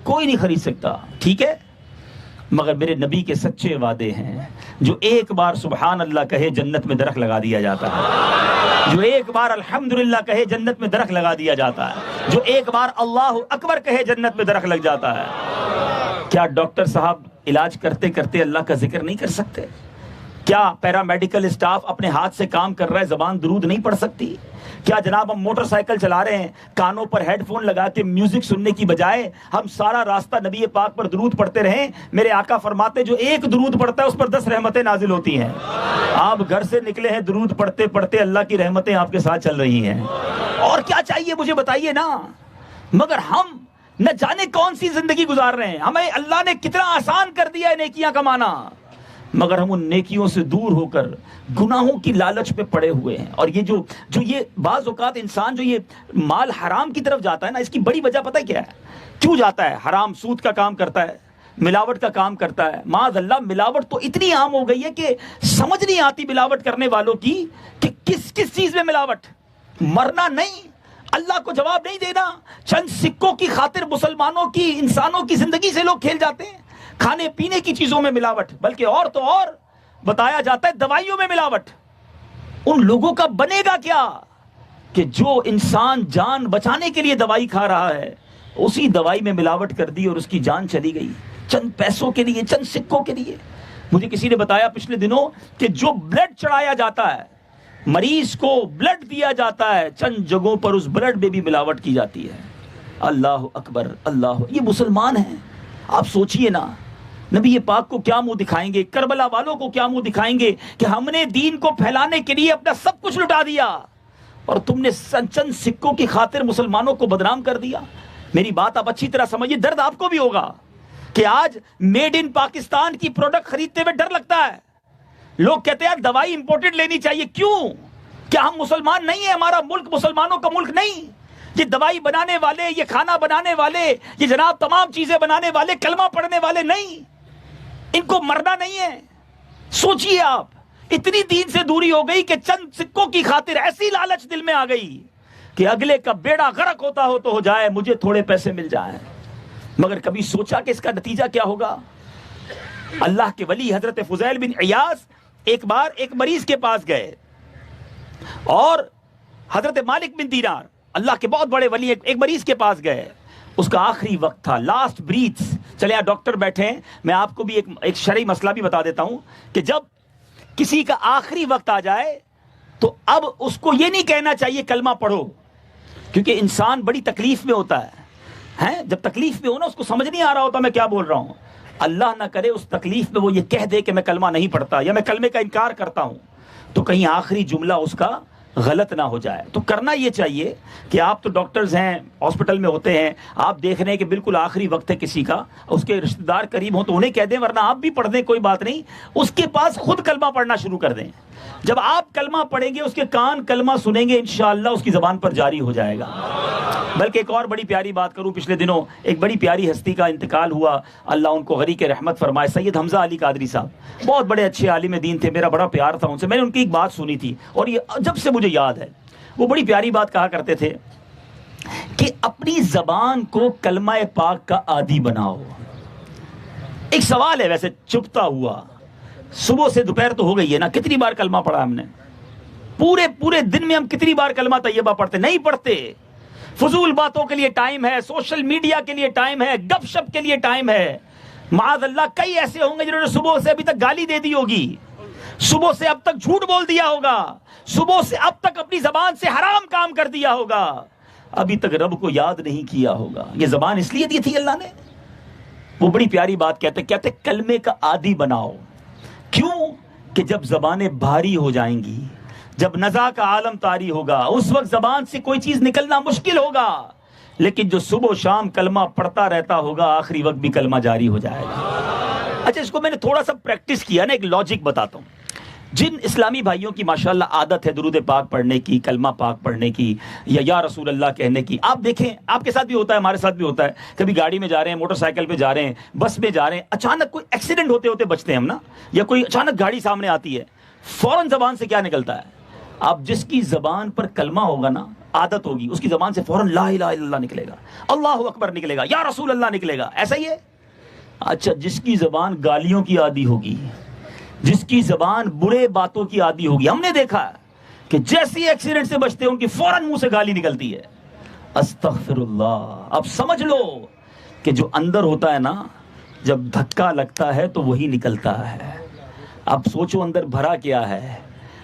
کوئی نہیں خرید سکتا، ٹھیک ہے؟ مگر میرے نبی کے سچے وعدے ہیں، جو ایک بار سبحان اللہ کہے جنت میں درخت لگا دیا جاتا ہے، جو ایک بار الحمدللہ کہے جنت میں درخت لگا دیا جاتا ہے، جو ایک بار اللہ اکبر کہے جنت میں درخت لگ جاتا ہے. کیا ڈاکٹر صاحب علاج کرتے کرتے اللہ کا ذکر نہیں کر سکتے؟ کیا پیرامیڈیکل اسٹاف اپنے ہاتھ سے کام کر رہا ہے، زبان درود نہیں پڑھ سکتی؟ کیا جناب ہم موٹر سائیکل چلا رہے ہیں، کانوں پر ہیڈ فون لگا کے میوزک سننے کی بجائے ہم سارا راستہ نبی پاک پر درود پڑھتے رہیں؟ میرے آقا فرماتے جو ایک درود پڑھتا ہے اس پر 10 رحمتیں نازل ہوتی ہیں. آپ گھر سے نکلے ہیں درود پڑھتے پڑھتے، اللہ کی رحمتیں آپ کے ساتھ چل رہی ہیں. اور کیا چاہیے مجھے بتائیے نا. مگر ہم نہ جانے کون سی زندگی گزار رہے ہیں. ہمیں اللہ نے کتنا آسان کر دیا ہے نیکیاں کمانا، مگر ہم ان نیکیوں سے دور ہو کر گناہوں کی لالچ پہ پڑے ہوئے ہیں. اور یہ جو یہ بعض اوقات انسان جو یہ مال حرام کی طرف جاتا ہے نا، اس کی بڑی وجہ پتہ کیا ہے؟ کیوں جاتا ہے؟ حرام سود کا کام کرتا ہے، ملاوٹ کا کام کرتا ہے. معاذ اللہ ملاوٹ تو اتنی عام ہو گئی ہے کہ سمجھ نہیں آتی ملاوٹ کرنے والوں کی کہ کس چیز میں ملاوٹ. مرنا نہیں، اللہ کو جواب نہیں دینا، چند سکوں کی خاطر مسلمانوں کی، انسانوں کی زندگی سے لوگ کھیل جاتے ہیں. کھانے پینے کی چیزوں میں ملاوٹ، بلکہ اور تو اور بتایا جاتا ہے دوائیوں میں ملاوٹ. ان لوگوں کا بنے گا کیا کہ جو انسان جان بچانے کے لیے دوائی کھا رہا ہے، اسی دوائی میں ملاوٹ کر دی اور اس کی جان چلی گئی چند پیسوں کے لیے، چند سکوں کے لیے. مجھے کسی نے بتایا پچھلے دنوں کہ جو بلڈ چڑھایا جاتا ہے، مریض کو بلڈ دیا جاتا ہے، چند جگہوں پر اس بلڈ میں بھی ملاوٹ کی جاتی ہے. اللہ اکبر اللہ. یہ مسلمان ہیں، آپ سوچئے نا، نبی پاک کو کیا منہ دکھائیں گے، کربلا والوں کو کیا منہ دکھائیں گے کہ ہم نے دین کو پھیلانے کے لیے اپنا سب کچھ لٹا دیا اور تم نے چند سکوں کی خاطر مسلمانوں کو بدنام کر دیا. میری بات آپ اچھی طرح سمجھیے، درد آپ کو بھی ہوگا کہ آج میڈ ان پاکستان کی پروڈکٹ خریدتے ہوئے ڈر لگتا ہے. لوگ کہتے ہیں دوائی امپورٹڈ لینی چاہیے. کیوں؟ کیا ہم مسلمان نہیں ہیں؟ ہمارا ملک مسلمانوں کا ملک نہیں؟ یہ دوائی بنانے والے، یہ کھانا بنانے والے، یہ جناب تمام چیزیں بنانے والے کلمہ پڑھنے والے نہیں؟ ان کو مرنا نہیں ہے؟ سوچئے آپ، اتنی دین سے دوری ہو گئی کہ چند سکوں کی خاطر ایسی لالچ دل میں آ گئی کہ اگلے کا بیڑا غرق ہوتا ہو تو ہو جائے، مجھے تھوڑے پیسے مل جائیں. مگر کبھی سوچا کہ اس کا نتیجہ کیا ہوگا؟ اللہ کے ولی حضرت فضیل بن عیاض ایک بار ایک مریض کے پاس گئے اور حضرت مالک بن دینار، اللہ کے بہت بڑے ولی، ایک مریض کے پاس گئے. اس کا آخری وقت تھا، لاسٹ بریتھس. چلے آپ ڈاکٹر بیٹھے ہیں، میں آپ کو بھی ایک شرعی مسئلہ بھی بتا دیتا ہوں کہ جب کسی کا آخری وقت آ جائے تو اب اس کو یہ نہیں کہنا چاہیے کلمہ پڑھو، کیونکہ انسان بڑی تکلیف میں ہوتا ہے. جب تکلیف میں ہو نا، اس کو سمجھ نہیں آ رہا ہوتا میں کیا بول رہا ہوں. اللہ نہ کرے اس تکلیف میں وہ یہ کہہ دے کہ میں کلمہ نہیں پڑھتا یا میں کلمے کا انکار کرتا ہوں، تو کہیں آخری جملہ اس کا غلط نہ ہو جائے. تو کرنا یہ چاہیے کہ آپ تو ڈاکٹرز ہیں، ہاسپٹل میں ہوتے ہیں، آپ دیکھ رہے ہیں کہ بالکل آخری وقت ہے کسی کا، اس کے رشتہ دار قریب ہوں تو انہیں کہہ دیں، ورنہ آپ بھی پڑھ دیں، کوئی بات نہیں. اس کے پاس خود کلمہ پڑھنا شروع کر دیں. جب آپ کلمہ پڑھیں گے، اس کے کان کلمہ سنیں گے، انشاءاللہ اس کی زبان پر جاری ہو جائے گا. بلکہ ایک اور بڑی پیاری بات کروں، پچھلے دنوں ایک بڑی پیاری ہستی کا انتقال ہوا، اللہ ان کو غریق رحمت فرمائے. سید حمزہ علی قادری صاحب بہت بڑے اچھے عالم دین تھے، میرا بڑا پیار تھا ان سے. میں نے ان کی ایک بات سنی تھی اور یہ جب سے مجھے یاد ہے. وہ بڑی پیاری بات کہا کرتے تھے کہ اپنی زبان کو کلمہ پاک کا عادی بناؤ. ایک سوال ہے ویسے چپتا ہوا، صبح سے دوپہر تو ہو گئی ہے نا، کتنی بار کلمہ پڑھا ہم نے؟ پورے دن میں ہم کتنی بار کلمہ طیبہ پڑھتے؟ نہیں پڑھتے. فضول باتوں کے لیے ٹائم ہے، سوشل میڈیا کے لیے ٹائم ہے، گپ شپ کے لیے ٹائم ہے. معاذ اللہ کئی ایسے ہوں گے جنہوں نے صبح سے ابھی تک گالی دے دی ہوگی، صبح سے اب تک جھوٹ بول دیا ہوگا، صبح سے اب تک اپنی زبان سے حرام کام کر دیا ہوگا، ابھی تک رب کو یاد نہیں کیا ہوگا. یہ زبان اس لیے دی تھی اللہ نے. وہ بڑی پیاری بات کہتے کلمے کا عادی بناؤ. کیوں؟ کہ جب زبانیں بھاری ہو جائیں گی، جب نزا کا عالم طاری ہوگا، اس وقت زبان سے کوئی چیز نکلنا مشکل ہوگا. لیکن جو صبح و شام کلمہ پڑھتا رہتا ہوگا، آخری وقت بھی کلمہ جاری ہو جائے گا. اچھا، اس کو میں نے تھوڑا سا پریکٹس کیا نا، ایک لاجک بتاتا ہوں. جن اسلامی بھائیوں کی ماشاءاللہ عادت ہے درود پاک پڑھنے کی، کلمہ پاک پڑھنے کی، یا رسول اللہ کہنے کی، آپ دیکھیں آپ کے ساتھ بھی ہوتا ہے، ہمارے ساتھ بھی ہوتا ہے. کبھی گاڑی میں جا رہے ہیں، موٹر سائیکل پہ جا رہے ہیں، بس میں جا رہے ہیں، اچانک کوئی ایکسیڈنٹ ہوتے ہوتے بچتے ہیں ہم نا، یا کوئی اچانک گاڑی سامنے آتی ہے، فوراً زبان سے کیا نکلتا ہے؟ آپ جس کی زبان پر کلمہ ہوگا نا، عادت ہوگی، اس کی زبان سے فوراً لا الہ الا اللہ نکلے گا، اللہ اکبر نکلے گا، یا رسول اللہ نکلے گا. ایسا ہی ہے. اچھا، جس کی زبان گالیوں کی عادی ہوگی، جس کی زبان برے باتوں کی عادی ہوگی، ہم نے دیکھا کہ جیسی ایکسیڈنٹ سے بچتے ہیں ان کی فوراً منہ سے گالی نکلتی ہے. استغفر اللہ. اب سمجھ لو کہ جو اندر ہوتا ہے نا، جب دھکا لگتا ہے تو وہی نکلتا ہے. اب سوچو اندر بھرا کیا ہے.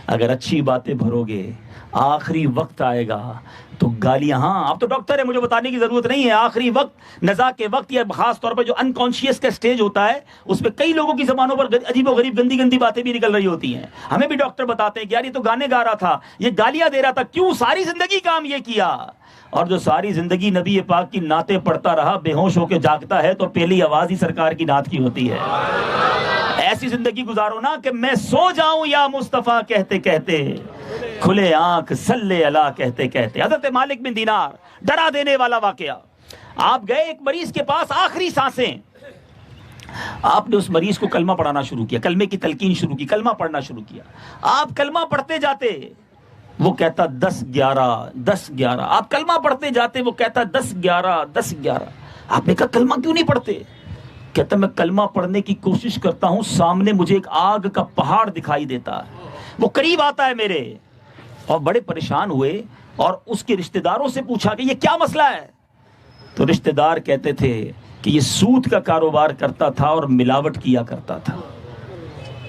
اگر اچھی باتیں بھرو گے، آخری وقت آئے گا تو گالیاں، ہاں آپ تو ڈاکٹر ہیں، مجھے بتانے کی ضرورت نہیں ہے، آخری وقت نزا کے وقت، یا خاص طور پر جو انکانشیس کا سٹیج ہوتا ہے، اس میں کئی لوگوں کی زبانوں پر عجیب و غریب گندی باتیں بھی نکل رہی ہوتی ہیں. ہمیں بھی ڈاکٹر بتاتے ہیں کہ یار یہ تو گانے گا رہا تھا، یہ گالیاں دے رہا تھا. کیوں؟ ساری زندگی کام یہ کیا. اور جو ساری زندگی نبی پاک کی نعتیں پڑھتا رہا، بے ہوش ہو کے جاگتا ہے تو پہلی آواز ہی سرکار کی نعت کی ہوتی ہے. ایسی زندگی گزارو نا کہ میں سو جاؤں یا مصطفیٰ کہتے کہتے، کھلے آنکھ صلی اللہ کہتے کہتے۔ حضرت مالک بن دینار، ڈرا دینے والا واقعہ۔ آپ گئے ایک مریض کے پاس، آخری سانسیں، آپ نے اس مریض کو کلمہ پڑھانا شروع کیا، کلمے کی تلقین شروع کی، کلمہ پڑھنا شروع کیا۔ آپ کلمہ پڑھتے جاتے، وہ کہتا 10-11 10-11، آپ کلمہ پڑھتے جاتے، وہ کہتا 10-11 10-11۔ آپ نے کہا کلمہ کیوں نہیں پڑھتے؟ کہتا میں کلمہ پڑھنے کی کوشش کرتا ہوں، سامنے مجھے ایک آگ کا پہاڑ دکھائی دیتا ہے، وہ قریب آتا ہے میرے۔ اور بڑے پریشان ہوئے اور اس کے رشتہ داروں سے پوچھا کہ یہ کیا مسئلہ ہے؟ تو رشتہ دار کہتے تھے کہ یہ سود کا کاروبار کرتا تھا اور ملاوٹ کیا کرتا تھا،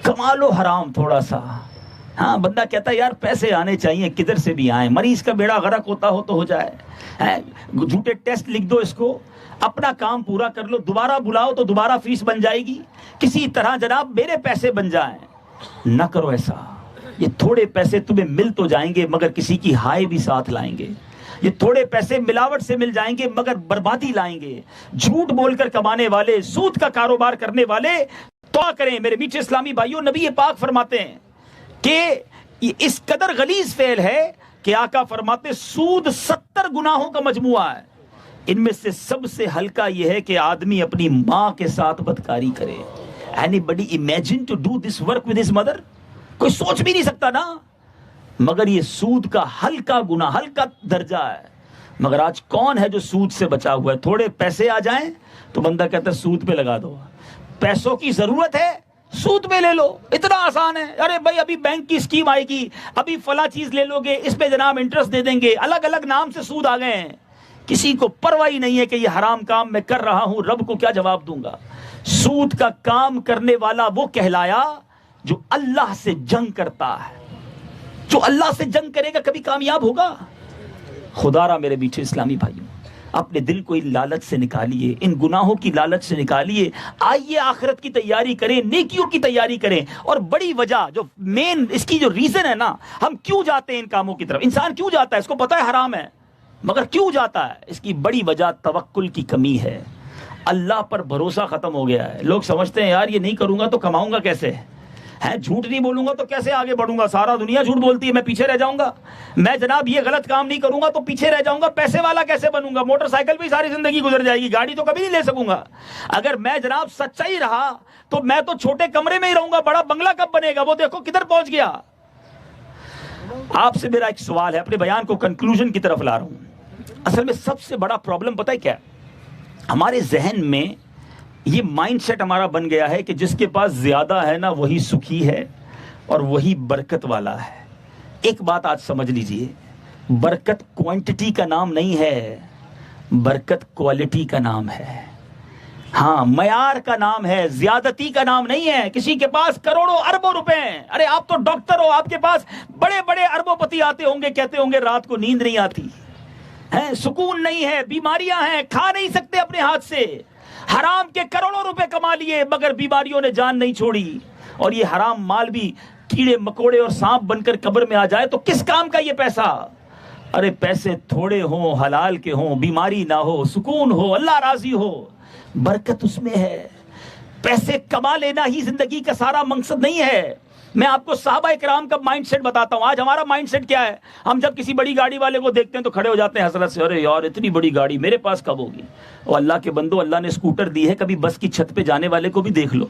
کمال و حرام تھوڑا سا۔ ہاں بندہ کہتا ہے یار پیسے آنے چاہیے، کدھر سے بھی آئیں، مریض کا بیڑا غرق ہوتا ہو تو ہو جائے، جھوٹے ٹیسٹ لکھ دو اس کو، اپنا کام پورا کر لو، دوبارہ بلاؤ تو دوبارہ فیس بن جائے گی، کسی طرح جناب میرے پیسے بن جائیں۔ نہ کرو ایسا، یہ تھوڑے پیسے تمہیں مل تو جائیں گے مگر کسی کی ہائے بھی ساتھ لائیں گے، یہ تھوڑے پیسے ملاوٹ سے مل جائیں گے مگر بربادی لائیں گے۔ جھوٹ بول کر کمانے والے، سود کا کاروبار کرنے والے توبہ کریں۔ میرے میٹھے اسلامی بھائیوں، نبی پاک فرماتے ہیں کہ یہ اس قدر غلیظ فعل ہے کہ آقا فرماتے سود 70 گناہوں کا مجموعہ ہے، ان میں سے سب سے ہلکا یہ ہے کہ آدمی اپنی ماں کے ساتھ بدکاری کرے۔ Anybody imagine to do this work with his mother؟ کوئی سوچ بھی نہیں سکتا نا، مگر یہ سود کا ہلکا گناہ، ہلکا درجہ ہے۔ مگر آج کون ہے جو سود سے بچا ہوا ہے؟ تھوڑے پیسے آ جائیں تو بندہ کہتا ہے سود پہ لگا دو، پیسوں کی ضرورت ہے سود پہ لے لو، اتنا آسان ہے۔ ارے بھائی ابھی بینک کی اسکیم آئے گی، ابھی فلاں چیز لے لو گے، اس پہ جناب انٹرسٹ دے دیں گے، الگ الگ نام سے سود آ گئے ہیں۔ کسی کو پرواہ نہیں ہے کہ یہ حرام کام میں کر رہا ہوں، رب کو کیا جواب دوں گا؟ سود کا کام کرنے والا وہ کہلایا جو اللہ سے جنگ کرتا ہے۔ جو اللہ سے جنگ کرے گا کبھی کامیاب ہوگا؟ خدا را میرے میٹھے اسلامی بھائیوں، اپنے دل کو ان لالچ سے نکالیے، ان گناہوں کی لالچ سے نکالیے، آئیے آخرت کی تیاری کریں، نیکیوں کی تیاری کریں۔ اور بڑی وجہ جو مین اس کی جو ریزن ہے نا، ہم کیوں جاتے ہیں ان کاموں کی طرف، انسان کیوں جاتا ہے، اس کو پتہ ہے حرام ہے مگر کیوں جاتا ہے؟ اس کی بڑی وجہ توکل کی کمی ہے، اللہ پر بھروسہ ختم ہو گیا ہے۔ لوگ سمجھتے ہیں یار یہ نہیں کروں گا تو کماؤں گا کیسے، ہے جھوٹ نہیں بولوں گا تو کیسے آگے بڑھوں گا، سارا دنیا جھوٹ بولتی ہے، میں پیچھے رہ جاؤں گا، میں جناب یہ غلط کام نہیں کروں گا تو پیچھے رہ جاؤں گا، پیسے والا کیسے بنوں گا، موٹر سائیکل بھی ساری زندگی گزر جائے گی، گاڑی تو کبھی نہیں لے سکوں گا۔ اگر میں جناب سچا ہی رہا تو میں تو چھوٹے کمرے میں ہی رہوں گا، بڑا بنگلہ کب بنے گا؟ وہ دیکھو کدھر پہنچ گیا۔ آپ سے میرا ایک سوال ہے، اپنے بیان کو کنکلوژن کی طرف لا رہا ہوں۔ اصل میں سب سے بڑا پرابلم پتہ ہے کیا ہے؟ ہمارے ذہن میں یہ مائنڈ سیٹ ہمارا بن گیا ہے کہ جس کے پاس زیادہ ہے نا وہی سکھی ہے اور وہی برکت والا ہے۔ ایک بات آج سمجھ لیجئے، برکت کوانٹٹی کا نام نہیں ہے، برکت کوالٹی کا نام ہے۔ ہاں معیار کا نام ہے، زیادتی کا نام نہیں ہے۔ کسی کے پاس کروڑوں اربوں روپے ہیں، ارے آپ تو ڈاکٹر ہو، آپ کے پاس بڑے بڑے اربوں پتی آتے ہوں گے، کہتے ہوں گے رات کو نیند نہیں آتی ہے، سکون نہیں ہے، بیماریاں ہیں، کھا نہیں سکتے اپنے ہاتھ سے، حرام کے کروڑوں روپے کما لیے مگر بیماریوں نے جان نہیں چھوڑی، اور یہ حرام مال بھی کیڑے مکوڑے اور سانپ بن کر قبر میں آ جائے تو کس کام کا یہ پیسہ؟ ارے پیسے تھوڑے ہوں، حلال کے ہوں، بیماری نہ ہو، سکون ہو، اللہ راضی ہو، برکت اس میں ہے۔ پیسے کما لینا ہی زندگی کا سارا مقصد نہیں ہے۔ میں آپ کو صحابہ کرام کا مائنڈ سیٹ بتاتا ہوں۔ آج ہمارا مائنڈ سیٹ کیا ہے؟ ہم جب کسی بڑی گاڑی والے کو دیکھتے ہیں تو کھڑے ہو جاتے ہیں حسرت سے، ارے یار اتنی بڑی گاڑی میرے پاس کب ہوگی؟ اور اللہ کے بندو، اللہ نے اسکوٹر دی ہے، کبھی بس کی چھت پہ جانے والے کو بھی دیکھ لو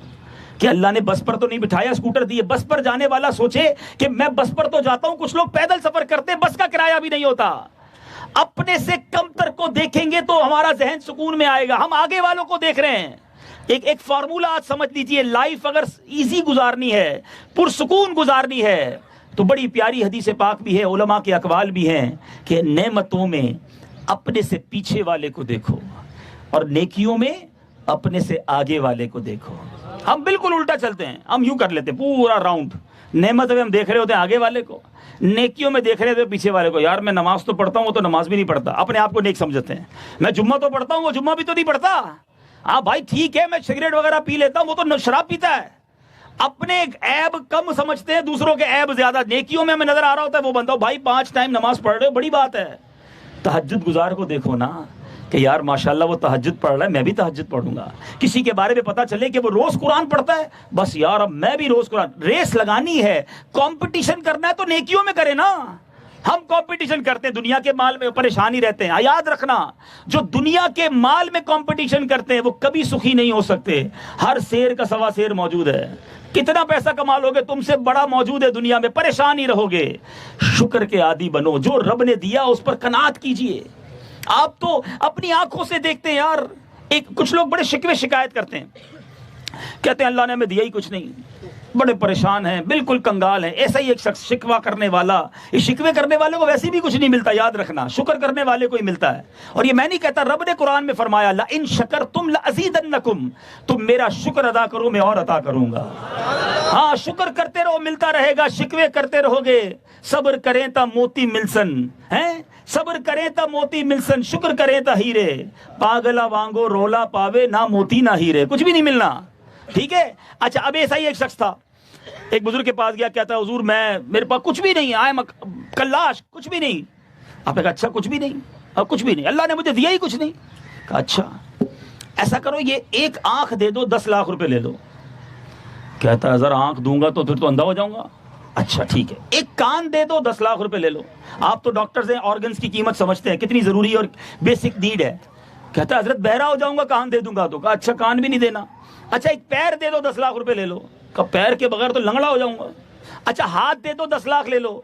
کہ اللہ نے بس پر تو نہیں بٹھایا، اسکوٹر دی ہے۔ بس پر جانے والا سوچے کہ میں بس پر تو جاتا ہوں، کچھ لوگ پیدل سفر کرتے ہیں، بس کا کرایہ بھی نہیں ہوتا۔ اپنے سے کم تر کو دیکھیں گے تو ہمارا ذہن سکون میں آئے گا۔ ہم آگے والوں کو دیکھ رہے ہیں۔ ایک فارمولا آج سمجھ لیجئے، لائف اگر ایزی گزارنی ہے، پرسکون گزارنی ہے تو بڑی پیاری حدیث پاک بھی ہے، علماء کے اقوال بھی ہیں کہ نعمتوں میں اپنے سے پیچھے والے کو دیکھو اور نیکیوں میں اپنے سے آگے والے کو دیکھو۔ ہم بالکل الٹا چلتے ہیں، ہم یوں کر لیتے ہیں پورا راؤنڈ، نعمت میں ہم دیکھ رہے ہوتے ہیں آگے والے کو، نیکیوں میں دیکھ رہے ہوتے ہیں پیچھے والے کو۔ یار میں نماز تو پڑھتا ہوں، وہ تو نماز بھی نہیں پڑھتا، اپنے آپ کو نیک سمجھتے ہیں۔ میں جمعہ تو پڑھتا ہوں، وہ جمعہ بھی تو نہیں پڑھتا۔ ہاں بھائی ٹھیک ہے، میں سگریٹ وغیرہ پی لیتا ہوں، وہ تو شراب پیتا ہے۔ اپنے عیب کم سمجھتے ہیں، دوسروں کے عیب زیادہ۔ نیکیوں میں ہمیں نظر آ رہا ہوتا ہے وہ بندہ، بھائی 5 ٹائم نماز پڑھ رہے ہو، بڑی بات ہے۔ تہجد گزار کو دیکھو نا، کہ یار ماشاءاللہ وہ تہجد پڑھ رہا ہے، میں بھی تہجد پڑھوں گا. کسی کے بارے میں پتا چلے کہ وہ روز قرآن پڑھتا ہے، بس یار اب میں بھی روز قرآن. ریس لگانی ہے، کمپٹیشن کرنا ہے تو نیکیوں میں کرے نا. ہم کمپٹیشن کرتے ہیں دنیا کے مال میں پریشانی رہتے ہیں. یاد رکھنا، جو دنیا کے مال میں کمپٹیشن کرتے ہیں وہ کبھی سخی نہیں ہو سکتے. ہر شیر کا سوا شیر موجود ہے. کتنا پیسہ کما لو گے، تم سے بڑا موجود ہے دنیا میں، پریشان ہی رہو گے. شکر کے عادی بنو، جو رب نے دیا اس پر قناعت کیجئے. آپ تو اپنی آنکھوں سے دیکھتے ہیں یار. کچھ لوگ بڑے شکوے شکایت کرتے ہیں، کہتے ہیں اللہ نے ہمیں دیا ہی کچھ نہیں، بڑے پریشان ہیں، بالکل کنگال ہیں. ایسا ہی ایک شخص شکوہ کرنے والا، اس شکوے کرنے والے کو ویسے بھی کچھ نہیں ملتا. یاد رکھنا، شکر کرنے والے کو ہی ملتا ہے. اور یہ میں نہیں کہتا، رب نے قرآن میں فرمایا لَإِن شَكَرْتُمْ لَأَزِيدَنَّكُمْ، تم میرا شکر ادا کرو میں اور عطا کروں گا. ہاں شکر کرتے رہو ملتا رہے گا، شکوے کرتے رہو گے. صبر کریں تا موتی ملسن، ہیں صبر کریں تا موتی ملسن، شکر کریں تا ہیرے. پاگلا وانگو رولا پاوے، نہ موتی نہ ہیرے، کچھ بھی نہیں ملنا. ٹھیک ہے. اچھا اب ایسا ہی ایک شخص تھا، ایک بزرگ کے پاس گیا، کہتا ہے حضور میرے پاس کچھ بھی نہیں، آئے کلاش، کچھ بھی نہیں. آپ نے کہا اچھا کچھ بھی نہیں؟ اب کچھ بھی نہیں، اللہ نے مجھے دیا ہی کچھ نہیں. کہا اچھا ایسا کرو، یہ ایک آنکھ دے دو، 10 لاکھ روپے لے لو. کہتا ہے اگر آنکھ دوں گا تو پھر تو اندھا ہو جاؤں گا. اچھا ٹھیک ہے. ایک کان دے دو، 10 لاکھ روپے لے لو. آپ تو ڈاکٹرز ہیں، آرگنز کی قیمت سمجھتے ہیں، کتنی ضروری اور بیسک نیڈ ہے. کہتا ہے حضرت بہرا ہو جاؤں گا، کان دے دوں گا. تو کہا اچھا کان بھی نہیں دینا. اچھا ایک پیر دے دو، 10 لاکھ روپے لے لو. کہ پیر کے بغیر تو لنگڑا ہو جاؤں گا. اچھا ہاتھ دے دو، 10 لاکھ لے لو.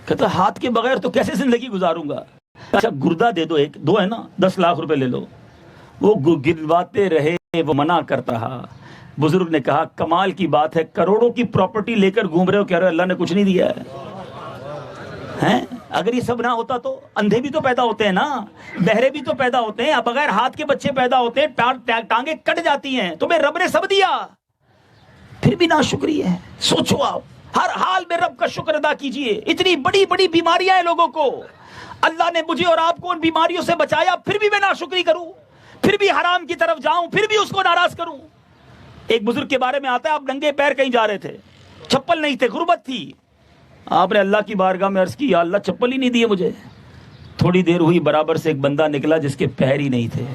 کہتا ہاتھ کے بغیر تو کیسے زندگی گزاروں گا. اچھا گردہ دے دو، ایک دو ہے نا، 10 لاکھ روپے لے لو. وہ گرواتے رہے، وہ منع کرتا رہا. بزرگ نے کہا کمال کی بات ہے، کروڑوں کی پراپرٹی لے کر گھوم رہے ہو، کہہ رہے ہو اللہ نے کچھ نہیں دیا ہے. اگر یہ سب نہ ہوتا تو اندھے بھی تو پیدا ہوتے ہیں نا، بہرے بھی تو پیدا ہوتے ہیں، بغیر ہاتھ کے بچے پیدا ہوتے ہیں، ٹانگیں کٹ جاتی ہیں. تمہیں رب نے سب دیا پھر بھی ناشکری ہے. سوچو آپ ہر حال میں رب کا شکر ادا کیجئے. اتنی بڑی بڑی بیماریاں ہیں لوگوں کو، اللہ نے مجھے اور آپ کو ان بیماریوں سے بچایا، پھر بھی میں ناشکری کروں، پھر بھی حرام کی طرف جاؤں، پھر بھی اس کو ناراض کروں. ایک بزرگ کے بارے میں آتا ہے، آپ ننگے پیر کہیں جا رہے تھے، چپل نہیں تھے، غربت تھی. آپ نے اللہ کی بارگاہ میں عرض کی یا اللہ چپل ہی نہیں دیے مجھے. تھوڑی دیر ہوئی، برابر سے ایک بندہ نکلا جس کے پیر ہی نہیں تھے.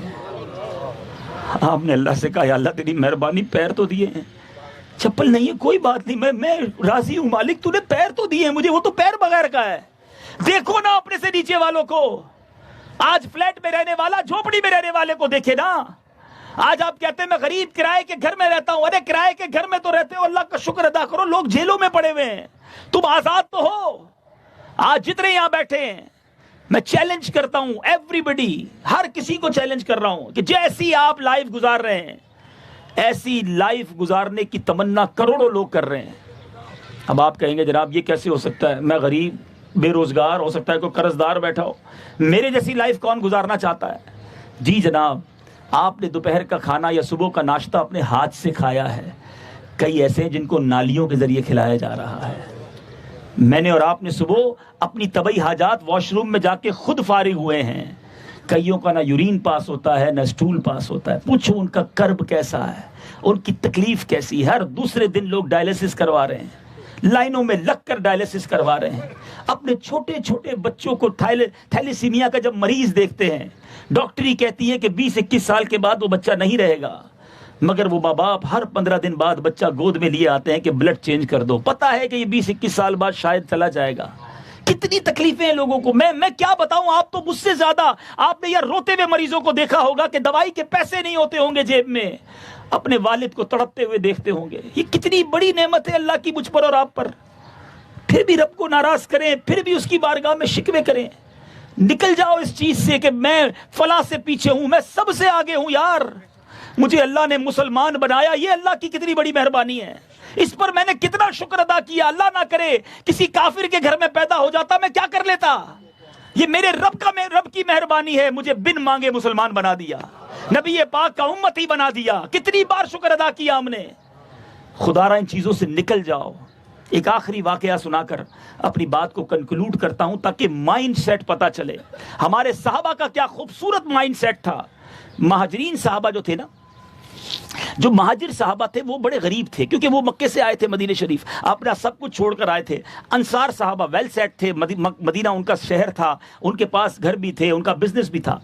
آپ نے اللہ سے کہا یا اللہ تیری مہربانی، پیر تو دیے ہیں، چپل نہیں ہے، کوئی بات نہیں، میں راضی ہوں مالک، تو نے پیر تو دیے ہیں مجھے، وہ تو پیر بغیر کا ہے. دیکھو نا اپنے سے نیچے والوں کو. آج فلیٹ میں رہنے والا جھوپڑی میں رہنے والے کو دیکھے نا. آج آپ کہتے ہیں میں غریب کرائے کے گھر میں رہتا ہوں. ارے کرائے کے گھر میں تو رہتے ہو، اللہ کا شکر ادا کرو. لوگ جیلوں میں پڑے ہوئے ہیں، تم آزاد تو ہو. آج جتنے یہاں بیٹھے ہیں میں چیلنج کرتا ہوں ایوری بڈی، ہر کسی کو چیلنج کر رہا ہوں کہ جیسی آپ لائف گزار رہے ہیں ایسی لائف گزارنے کی تمنا کروڑوں لوگ کر رہے ہیں. اب آپ کہیں گے جناب یہ کیسے ہو سکتا ہے، میں غریب بے روزگار، ہو سکتا ہے کوئی قرض دار بیٹھا ہو، میرے جیسی لائف کون گزارنا چاہتا ہے. جی جناب، آپ نے دوپہر کا کھانا یا صبح کا ناشتہ اپنے ہاتھ سے کھایا ہے. کئی ایسے ہیں جن کو نالیوں کے ذریعے کھلایا جا رہا ہے. میں نے اور آپ نے صبح اپنی طبعی حاجات واش روم میں جا کے خود فارغ ہوئے ہیں. کئیوں کا نہ یورین پاس ہوتا ہے نہ اسٹول پاس ہوتا ہے. پوچھو ان کا کرب کیسا ہے، ان کی تکلیف کیسی ہے. ہر دوسرے دن لوگ ڈائلیسس کروا رہے ہیں، لائنوں میں لگ کر ڈائلیسس کروا رہے ہیں. اپنے چھوٹے چھوٹے بچوں کو تھیلیسیمیا کا جب مریض دیکھتے ہیں، ڈاکٹری کہتی ہے کہ 20-21 سال کے بعد وہ بچہ نہیں رہے گا، مگر وہ ماں باپ ہر 15 دن بعد بچہ گود میں لیے آتے ہیں کہ بلڈ چینج کر دو. پتا ہے کہ یہ 20-21 سال بعد شاید چلا جائے گا. کتنی تکلیفیں ہیں لوگوں کو. میں کیا بتاؤں، آپ تو مجھ سے زیادہ آپ نے یہ روتے ہوئے مریضوں کو دیکھا ہوگا کہ دوائی کے پیسے نہیں ہوتے ہوں گے جیب میں، اپنے والد کو تڑپتے ہوئے دیکھتے ہوں گے. یہ کتنی بڑی نعمت ہے اللہ کی مجھ پر اور آپ پر. پھر بھی رب کو ناراض کریں، پھر بھی اس کی بارگاہ میں شکوے کریں. نکل جاؤ اس چیز سے کہ میں فلاں سے پیچھے ہوں، میں سب سے آگے ہوں. یار مجھے اللہ نے مسلمان بنایا، یہ اللہ کی کتنی بڑی مہربانی ہے. اس پر میں نے کتنا شکر ادا کیا. اللہ نہ کرے کسی کافر کے گھر میں پیدا ہو جاتا، میں کیا کر لیتا. یہ میرے رب کی مہربانی ہے، مجھے بن مانگے مسلمان بنا دیا، نبی پاک کا امتی بنا دیا. کتنی بار شکر ادا کیا ہم نے. خدا را ان چیزوں سے نکل جاؤ. ایک آخری واقعہ سنا کر اپنی بات کو کنکلوڈ کرتا ہوں تاکہ مائنڈ سیٹ پتا چلے. ہمارے صحابہ کا کیا خوبصورت مائنڈ سیٹ تھا. مہاجرین صحابہ جو تھے نا، جو مہاجر صحابہ تھے وہ بڑے غریب تھے کیونکہ وہ مکے سے آئے تھے مدینہ شریف، اپنا سب کچھ چھوڑ کر آئے تھے۔ انصار صحابہ ویل سیٹ تھے، مدینہ ان کا شہر تھا، ان کے پاس گھر بھی تھے، ان کا بزنس بھی تھا۔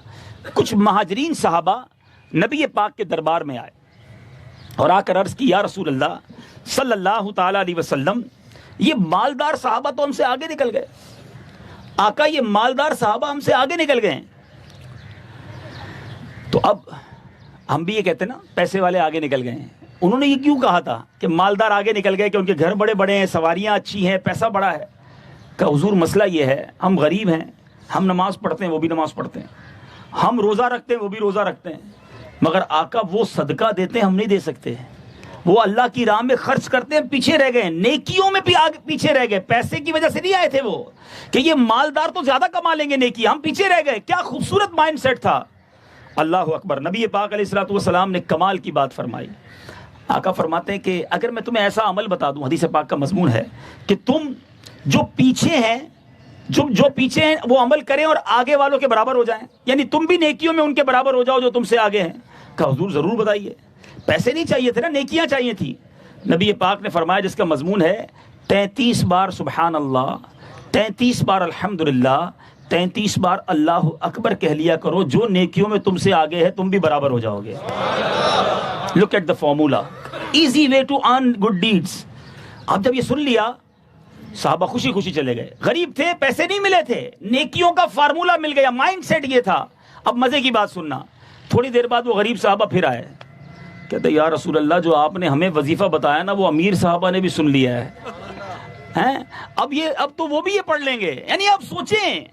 کچھ مہاجرین صحابہ نبی پاک کے دربار میں آئے اور آ کر عرض کی یا رسول اللہ صلی اللہ تعالی علیہ وسلم، یہ مالدار صحابہ تو ہم سے آگے نکل گئے، آقا یہ مالدار صحابہ ہم سے آگے نکل گئے ہیں۔ تو اب ہم بھی یہ کہتے ہیں نا پیسے والے آگے نکل گئے ہیں، انہوں نے یہ کیوں کہا تھا کہ مالدار آگے نکل گئے کہ ان کے گھر بڑے بڑے ہیں، سواریاں اچھی ہیں، پیسہ بڑا ہے؟ کہ حضور مسئلہ یہ ہے ہم غریب ہیں، ہم نماز پڑھتے ہیں وہ بھی نماز پڑھتے ہیں، ہم روزہ رکھتے ہیں وہ بھی روزہ رکھتے ہیں، مگر آقا وہ صدقہ دیتے ہیں ہم نہیں دے سکتے، وہ اللہ کی راہ میں خرچ کرتے ہیں پیچھے رہ گئے، نیکیوں میں بھی آگے پیچھے رہ گئے، پیسے کی وجہ سے نہیں آئے تھے وہ کہ یہ مالدار تو زیادہ کما لیں گے نیکی، ہم پیچھے رہ گئے۔ کیا خوبصورت مائنڈ سیٹ تھا، اللہ اکبر۔ نبی پاک علیہ الصلوۃ والسلام نے کمال کی بات فرمائی۔ آقا فرماتے ہیں کہ اگر میں تمہیں ایسا عمل بتا دوں، حدیث پاک کا مضمون ہے کہ تم جو پیچھے ہیں جو پیچھے ہیں وہ عمل کریں اور آگے والوں کے برابر ہو جائیں، یعنی تم بھی نیکیوں میں ان کے برابر ہو جاؤ جو تم سے آگے ہیں۔ کہا حضور ضرور بتائیے، پیسے نہیں چاہیے تھے نا، نیکیاں چاہیے تھی۔ نبی پاک نے فرمایا جس کا مضمون ہے 33 بار سبحان اللہ، 33 بار الحمدللہ، 33 بار اللہ اکبر کہہ لیا کرو، جو نیکیوں میں تم سے آگے ہے تم بھی برابر ہو جاؤ گے۔ Look at the formula, easy way to earn good deeds. اب جب یہ سن لیا صحابہ خوشی خوشی چلے گئے، غریب تھے، پیسے نہیں ملے تھے، نیکیوں کا فارمولا مل گیا، مائنڈ سیٹ یہ تھا۔ اب مزے کی بات سننا، تھوڑی دیر بعد وہ غریب صحابہ پھر آئے، کہتے یا رسول اللہ جو آپ نے ہمیں وظیفہ بتایا نا وہ امیر صحابہ نے بھی سن لیا ہے، اب تو وہ بھی یہ پڑھ لیں گے۔ یعنی اب سوچیں،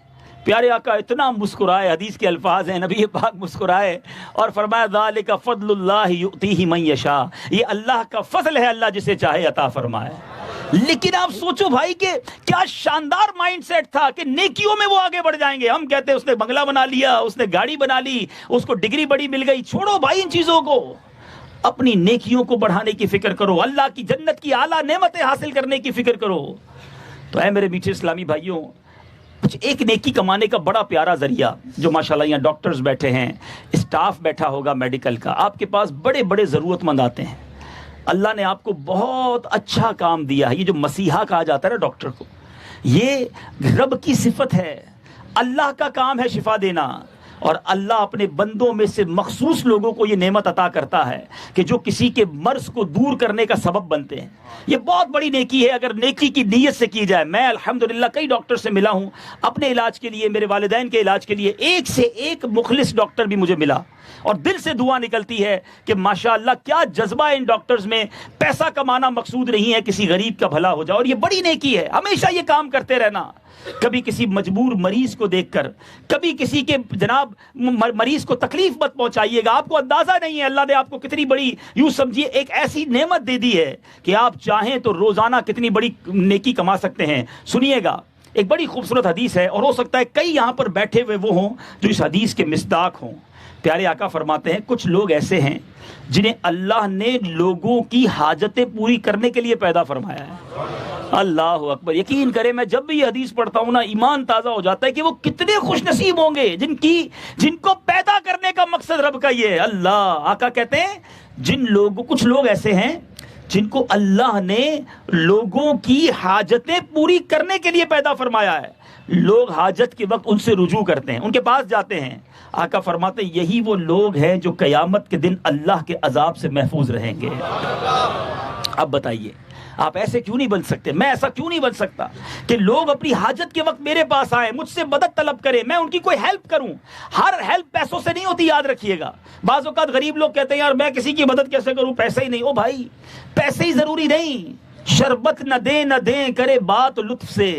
پیارے آقا اتنا مسکرائے، حدیث کے الفاظ ہیں، نبی پاک مسکرائے اور فرمایا ذالک فضل اللہ یؤتیہ من یشاء، یہ اللہ کا فضل ہے، اللہ جسے چاہے عطا فرمائے۔ لیکن آپ سوچو بھائی کہ کیا شاندار مائنڈ سیٹ تھا کہ نیکیوں میں وہ آگے بڑھ جائیں گے۔ ہم کہتے ہیں اس نے بنگلہ بنا لیا، اس نے گاڑی بنا لی، اس کو ڈگری بڑی مل گئی، چھوڑو بھائی ان چیزوں کو، اپنی نیکیوں کو بڑھانے کی فکر کرو، اللہ کی جنت کی اعلیٰ نعمتیں حاصل کرنے کی فکر کرو۔ تو اے میرے میٹھے اسلامی بھائیوں، کچھ ایک نیکی کمانے کا بڑا پیارا ذریعہ، جو ماشاءاللہ یہاں ڈاکٹرز بیٹھے ہیں، اسٹاف بیٹھا ہوگا میڈیکل کا، آپ کے پاس بڑے بڑے ضرورت مند آتے ہیں، اللہ نے آپ کو بہت اچھا کام دیا ہے۔ یہ جو مسیحا کہا جاتا ہے نا ڈاکٹر کو، یہ رب کی صفت ہے، اللہ کا کام ہے شفا دینا، اور اللہ اپنے بندوں میں سے مخصوص لوگوں کو یہ نعمت عطا کرتا ہے کہ جو کسی کے مرض کو دور کرنے کا سبب بنتے ہیں۔ یہ بہت بڑی نیکی ہے اگر نیکی کی نیت سے کی جائے۔ میں الحمدللہ کئی ڈاکٹر سے ملا ہوں اپنے علاج کے لیے، میرے والدین کے علاج کے لیے، ایک سے ایک مخلص ڈاکٹر بھی مجھے ملا، اور دل سے دعا نکلتی ہے کہ ماشاءاللہ کیا جذبہ ہے ان ڈاکٹرز میں، پیسہ کمانا مقصود نہیں ہے، کسی غریب کا بھلا ہو جائے، اور یہ بڑی نیکی ہے، ہمیشہ یہ کام کرتے رہنا۔ کبھی کسی مجبور مریض کو دیکھ کر، کبھی کسی کے جناب مریض کو تکلیف مت پہنچائیے گا، آپ کو اندازہ نہیں ہے اللہ نے آپ کو کتنی بڑی، یوں سمجھیے ایک ایسی نعمت دے دی ہے کہ آپ چاہیں تو روزانہ کتنی بڑی نیکی کما سکتے ہیں۔ سنیے گا، ایک بڑی خوبصورت حدیث ہے، اور ہو سکتا ہے کئی یہاں پر بیٹھے ہوئے وہ ہوں جو اس حدیث کے مصداق ہوں۔ پیارے آقا فرماتے ہیں کچھ لوگ ایسے ہیں جنہیں اللہ نے لوگوں کی حاجتیں پوری کرنے کے لیے پیدا فرمایا ہے۔ اللہ اکبر، یقین کریں میں جب بھی یہ حدیث پڑھتا ہوں نا ایمان تازہ ہو جاتا ہے کہ وہ کتنے خوش نصیب ہوں گے جن کو پیدا کرنے کا مقصد رب کا یہ ہے۔ اللہ آقا کہتے ہیں کچھ لوگ ایسے ہیں جن کو اللہ نے لوگوں کی حاجتیں پوری کرنے کے لیے پیدا فرمایا ہے۔ لوگ حاجت کے وقت ان سے رجوع کرتے ہیں، ان کے پاس جاتے ہیں۔ آقا فرماتے ہیں یہی وہ لوگ ہیں جو قیامت کے دن اللہ کے عذاب سے محفوظ رہیں گے۔ اب بتائیے آپ ایسے کیوں نہیں بن سکتے، میں ایسا کیوں نہیں بن سکتا کہ لوگ اپنی حاجت کے وقت میرے پاس آئیں، مجھ سے مدد طلب کریں، میں ان کی کوئی ہیلپ کروں۔ ہر ہیلپ پیسوں سے نہیں ہوتی، یاد رکھیے گا۔ بعض اوقات غریب لوگ کہتے ہیں یار میں کسی کی مدد کیسے کروں، پیسے ہی نہیں۔ او بھائی پیسے ہی ضروری نہیں، شربت نہ دیں کرے بات لطف سے،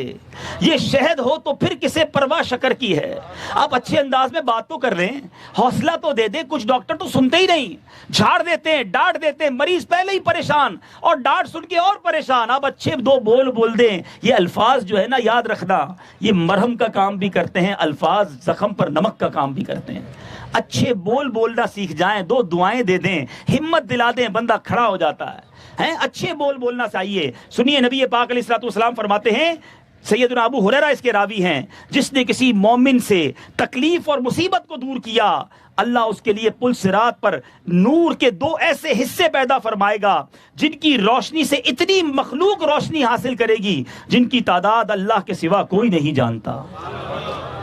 یہ شہد ہو تو پھر کسے پرواہ شکر کی ہے۔ آپ اچھے انداز میں بات تو کر رہے ہیں، حوصلہ تو دے دیں۔ کچھ ڈاکٹر تو سنتے ہی نہیں، جھاڑ دیتے ہیں، ڈانٹ دیتے ہیں، مریض پہلے ہی پریشان اور ڈانٹ سن کے اور پریشان۔ آپ اچھے دو بول دیں۔ یہ الفاظ جو ہے نا یاد رکھنا، یہ مرہم کا کام بھی کرتے ہیں، الفاظ زخم پر نمک کا کام بھی کرتے ہیں۔ اچھے بولنا سیکھ جائیں، دو دعائیں دے دیں، ہمت دلا دیں، بندہ کھڑا ہو جاتا ہے۔ اچھے بولنا چاہیے۔ سنیے نبی پاک علیہ الصلوۃ والسلام فرماتے ہیں سیدنا ابو ہریرہ اس کے راوی ہیں، جس نے کسی مومن سے تکلیف اور مصیبت کو دور کیا، اللہ اس کے لیے پل صراط پر نور کے 2 ایسے حصے پیدا فرمائے گا جن کی روشنی سے اتنی مخلوق روشنی حاصل کرے گی جن کی تعداد اللہ کے سوا کوئی نہیں جانتا۔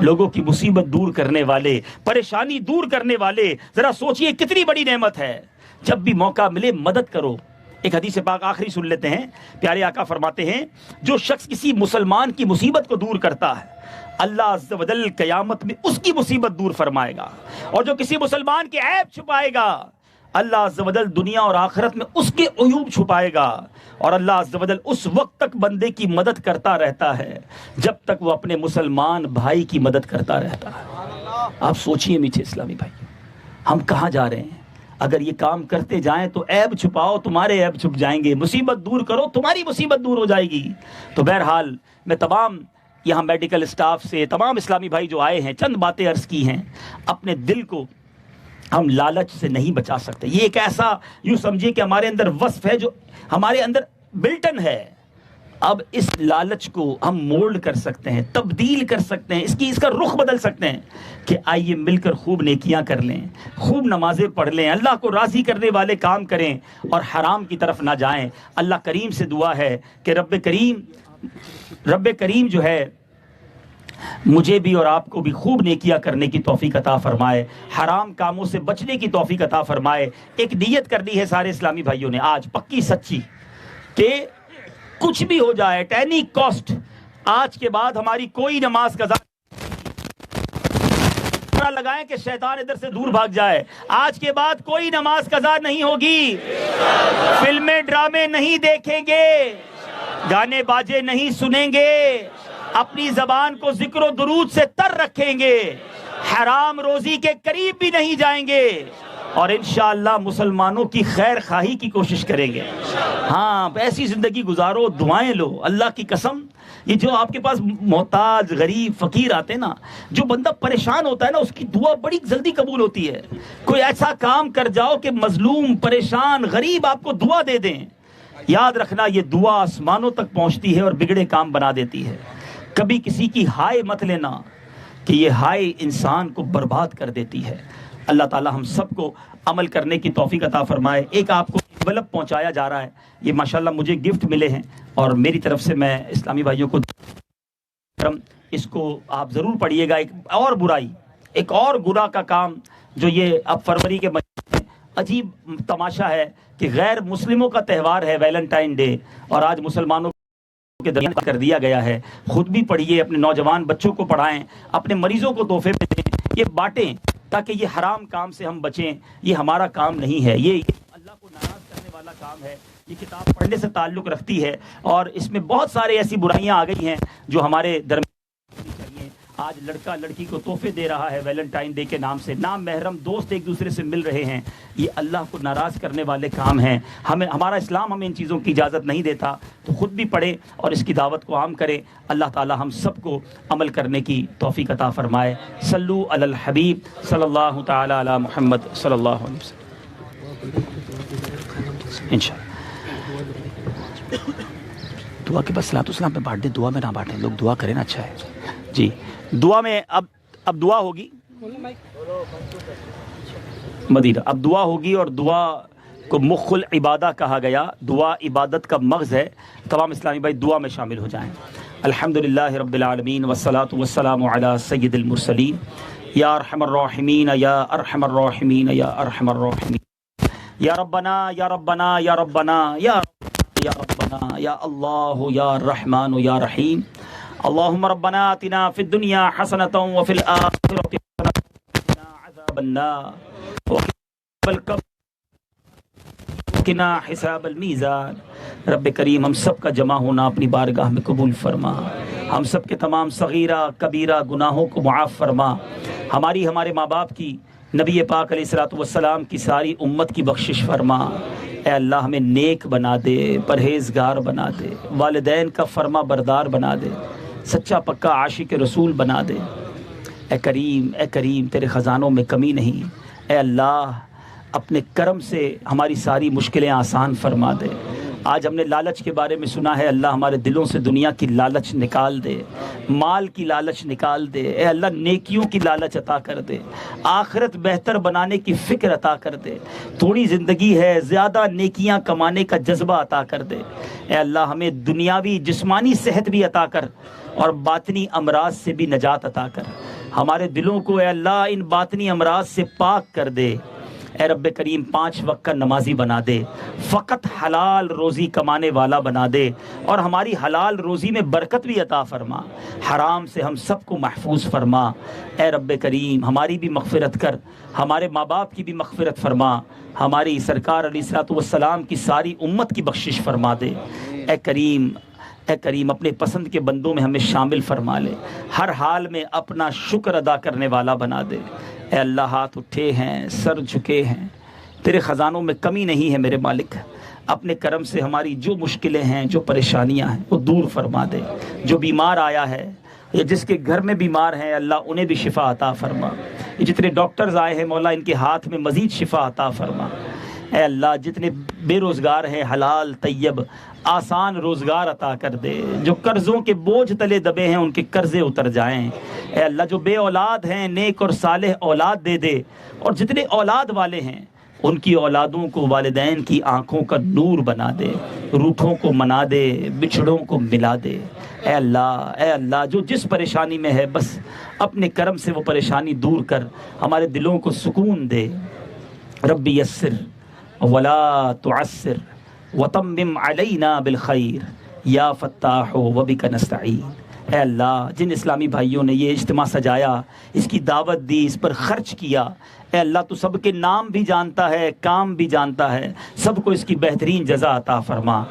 لوگوں کی مصیبت دور کرنے والے، پریشانی دور کرنے والے، ذرا سوچئے کتنی بڑی نعمت ہے۔ جب بھی موقع ملے مدد کرو۔ ایک حدیث پاک آخری سن لیتے ہیں، پیارے آقا فرماتے ہیں جو شخص کسی مسلمان کی مصیبت کو دور کرتا ہے اللہ عز و جل قیامت میں اس کی مصیبت دور فرمائے گا، اور جو کسی مسلمان کے عیب چھپائے گا اللہ عز و جل دنیا اور آخرت میں اس کے عیوب چھپائے گا، اور اللہ عز و جل اس وقت تک بندے کی مدد کرتا رہتا ہے جب تک وہ اپنے مسلمان بھائی کی مدد کرتا رہتا ہے۔ آپ سوچئے میٹھے اسلامی بھائی، ہم کہاں جا رہے ہیں؟ اگر یہ کام کرتے جائیں تو عیب چھپاؤ تمہارے عیب چھپ جائیں گے، مصیبت دور کرو تمہاری مصیبت دور ہو جائے گی۔ تو بہرحال میں تمام یہاں میڈیکل اسٹاف سے تمام اسلامی بھائی جو آئے ہیں چند باتیں عرض کی ہیں۔ اپنے دل کو ہم لالچ سے نہیں بچا سکتے، یہ ایک ایسا یوں سمجھیے کہ ہمارے اندر وصف ہے جو ہمارے اندر بلٹن ہے۔ اب اس لالچ کو ہم مولڈ کر سکتے ہیں، تبدیل کر سکتے ہیں، اس کا رخ بدل سکتے ہیں کہ آئیے مل کر خوب نیکیاں کر لیں، خوب نمازیں پڑھ لیں، اللہ کو راضی کرنے والے کام کریں اور حرام کی طرف نہ جائیں۔ اللہ کریم سے دعا ہے کہ رب کریم جو ہے مجھے بھی اور آپ کو بھی خوب نیکیاں کرنے کی توفیق عطا فرمائے، حرام کاموں سے بچنے کی توفیق عطا فرمائے۔ ایک نیت کرنی ہے سارے اسلامی بھائیوں نے آج پکی سچی کہ کچھ بھی ہو جائے، ایٹ اینی کاسٹ، آج کے بعد ہماری کوئی نماز قضا لگائیں کہ شیطان ادھر سے دور بھاگ جائے، آج کے بعد کوئی نماز قضا نہیں ہوگی، فلمیں ڈرامے نہیں دیکھیں گے، گانے باجے نہیں سنیں گے، اپنی زبان کو ذکر و درود سے تر رکھیں گے، حرام روزی کے قریب بھی نہیں جائیں گے، اور انشاءاللہ مسلمانوں کی خیر خواہی کی کوشش کریں گے۔ ہاں ایسی زندگی گزارو، دعائیں لو، اللہ کی قسم یہ جو آپ کے پاس محتاج غریب فقیر آتے ہیں نا، جو بندہ پریشان ہوتا ہے نا اس کی دعا بڑی جلدی قبول ہوتی ہے۔ کوئی ایسا کام کر جاؤ کہ مظلوم پریشان غریب آپ کو دعا دے دیں، یاد رکھنا یہ دعا آسمانوں تک پہنچتی ہے اور بگڑے کام بنا دیتی ہے۔ کبھی کسی کی ہائے مت لینا کہ یہ ہائے انسان کو برباد کر دیتی ہے۔ اللہ تعالی ہم سب کو عمل کرنے کی توفیق عطا فرمائے۔ ایک آپ کو انویلپ پہنچایا جا رہا ہے، یہ ماشاءاللہ مجھے گفٹ ملے ہیں اور میری طرف سے میں اسلامی بھائیوں کو اس کو آپ ضرور پڑھیے گا۔ ایک اور برائی، ایک اور گناہ کا کام جو یہ اب فروری کے مہینے میں عجیب تماشا ہے کہ غیر مسلموں کا تہوار ہے ویلنٹائن ڈے، اور آج مسلمانوں کے درمیان کر دیا گیا ہے۔ خود بھی پڑھیے، اپنے نوجوان بچوں کو پڑھائیں، اپنے مریضوں کو تحفے میں دیں، یہ بانٹیں تاکہ یہ حرام کام سے ہم بچیں۔ یہ ہمارا کام نہیں ہے، یہ اللہ کو ناراض کرنے والا کام ہے۔ یہ کتاب پڑھنے سے تعلق رکھتی ہے اور اس میں بہت سارے ایسی برائیاں آ گئی ہیں جو ہمارے درمیان چاہیے۔ آج لڑکا لڑکی کو تحفے دے رہا ہے ویلنٹائن ڈے کے نام سے، نام محرم دوست ایک دوسرے سے مل رہے ہیں، یہ اللہ کو ناراض کرنے والے کام ہیں۔ ہمارا اسلام ہمیں ان چیزوں کی اجازت نہیں دیتا، تو خود بھی پڑھیں اور اس کی دعوت کو عام کریں۔ اللہ تعالی ہم سب کو عمل کرنے کی توفیق عطا فرمائے۔ صلو علی الحبیب صلی اللہ تعالی علی محمد صلی اللہ علیہ وسلم۔ انشاءاللہ دعا کے بس صلاۃ والسلام پہ بانٹ دیں، دعا میں نہ بانٹیں، لوگ دعا کریں نا، اچھا ہے جی۔ دعا میں اب دعا ہوگی مدینہ، اب دعا ہوگی، اور دعا کو مخ العبادہ کہا گیا، دعا عبادت کا مغز ہے۔ تمام اسلامی بھائی دعا میں شامل ہو جائیں۔ الحمدللہ رب العالمین والصلاة والسلام علی سید المرسلین، یا ارحم الراحمین یا ارحم الراحمین یا ارحم الراحمین، یا ربنا یا ربنا یا ربنا یا یا ربنا یا اللہ یا رحمان یا رحیم۔ اللہم ربنا آتنا فی الدنیا حسنۃ وفی الآخرۃ حسنۃ وقنا عذاب النار وقنا حساب المیزان۔ رب کریم ہم سب کا جمع ہونا اپنی بارگاہ میں قبول فرما، ہم سب کے تمام صغیرہ کبیرہ گناہوں کو معاف فرما، ہماری ہمارے ماں باپ کی، نبی پاک علیہ الصلوۃ والسلام کی ساری امت کی بخشش فرما۔ اے اللہ ہمیں نیک بنا دے، پرہیزگار بنا دے، والدین کا فرما بردار بنا دے، سچا پکا عاشق رسول بنا دے۔ اے کریم تیرے خزانوں میں کمی نہیں، اے اللہ اپنے کرم سے ہماری ساری مشکلیں آسان فرما دے، آج ہم نے لالچ کے بارے میں سنا ہے، اللہ ہمارے دلوں سے دنیا کی لالچ نکال دے، مال کی لالچ نکال دے، اے اللہ نیکیوں کی لالچ عطا کر دے، آخرت بہتر بنانے کی فکر عطا کر دے، تھوڑی زندگی ہے زیادہ نیکیاں کمانے کا جذبہ عطا کر دے، اے اللہ ہمیں دنیاوی جسمانی صحت بھی عطا کر اور باطنی امراض سے بھی نجات عطا کر، ہمارے دلوں کو اے اللہ ان باطنی امراض سے پاک کر دے، اے رب کریم 5 وقت کا نمازی بنا دے، فقط حلال روزی کمانے والا بنا دے، اور ہماری حلال روزی میں برکت بھی عطا فرما، حرام سے ہم سب کو محفوظ فرما، اے رب کریم ہماری بھی مغفرت کر، ہمارے ماں باپ کی بھی مغفرت فرما، ہماری سرکار علیہ الصلوۃ والسلام کی ساری امت کی بخشش فرما دے، اے کریم اپنے پسند کے بندوں میں ہمیں شامل فرما لے، ہر حال میں اپنا شکر ادا کرنے والا بنا دے، اے اللہ ہاتھ اٹھے ہیں سر جھکے ہیں، تیرے خزانوں میں کمی نہیں ہے میرے مالک، اپنے کرم سے ہماری جو مشکلیں ہیں جو پریشانیاں ہیں وہ دور فرما دے، جو بیمار آیا ہے یا جس کے گھر میں بیمار ہیں اللہ انہیں بھی شفا عطا فرما، یہ جتنے ڈاکٹرز آئے ہیں مولا ان کے ہاتھ میں مزید شفا عطا فرما، اے اللہ جتنے بے روزگار ہیں حلال طیب آسان روزگار عطا کر دے، جو قرضوں کے بوجھ تلے دبے ہیں ان کے قرضے اتر جائیں، اے اللہ جو بے اولاد ہیں نیک اور صالح اولاد دے دے، اور جتنے اولاد والے ہیں ان کی اولادوں کو والدین کی آنکھوں کا نور بنا دے، روٹھوں کو منا دے، بچھڑوں کو ملا دے، اے اللہ جو جس پریشانی میں ہے بس اپنے کرم سے وہ پریشانی دور کر ہمارے دلوں کو سکون دے، ربی یسر ولا تعسر وتمم علینا بالخیر یا فتاح وبک نستعین، اے اللہ جن اسلامی بھائیوں نے یہ اجتماع سجایا، اس کی دعوت دی، اس پر خرچ کیا، اے اللہ تو سب کے نام بھی جانتا ہے کام بھی جانتا ہے، سب کو اس کی بہترین جزا عطا فرما،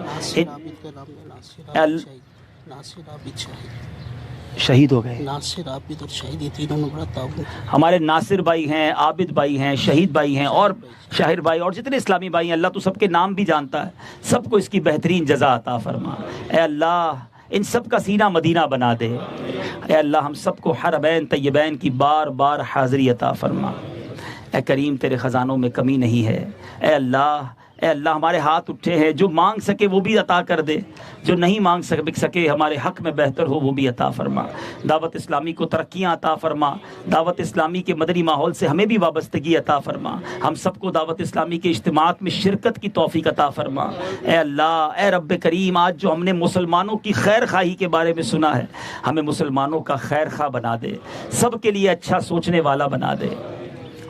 شہید ہو گئے ناصر عابد اور شہید، یہ تینوں نے بڑا تعاون، ہمارے ناصر بھائی ہیں، عابد بھائی ہیں، شہید بھائی ہیں اور شاہر بھائی اور جتنے اسلامی بھائی ہیں، اللہ تو سب کے نام بھی جانتا ہے، سب کو اس کی بہترین جزا عطا فرما، اے اللہ ان سب کا سینہ مدینہ بنا دے، اے اللہ ہم سب کو حرمین طیبین کی بار بار حاضری عطا فرما، اے کریم تیرے خزانوں میں کمی نہیں ہے، اے اللہ ہمارے ہاتھ اٹھے ہیں، جو مانگ سکے وہ بھی عطا کر دے، جو نہیں مانگ سکے ہمارے حق میں بہتر ہو وہ بھی عطا فرما، دعوت اسلامی کو ترقیاں عطا فرما، دعوت اسلامی کے مدنی ماحول سے ہمیں بھی وابستگی عطا فرما، ہم سب کو دعوت اسلامی کے اجتماعات میں شرکت کی توفیق عطا فرما، اے اللہ اے رب کریم آج جو ہم نے مسلمانوں کی خیر خواہی کے بارے میں سنا ہے، ہمیں مسلمانوں کا خیر خواہ بنا دے، سب کے لیے اچھا سوچنے والا بنا دے،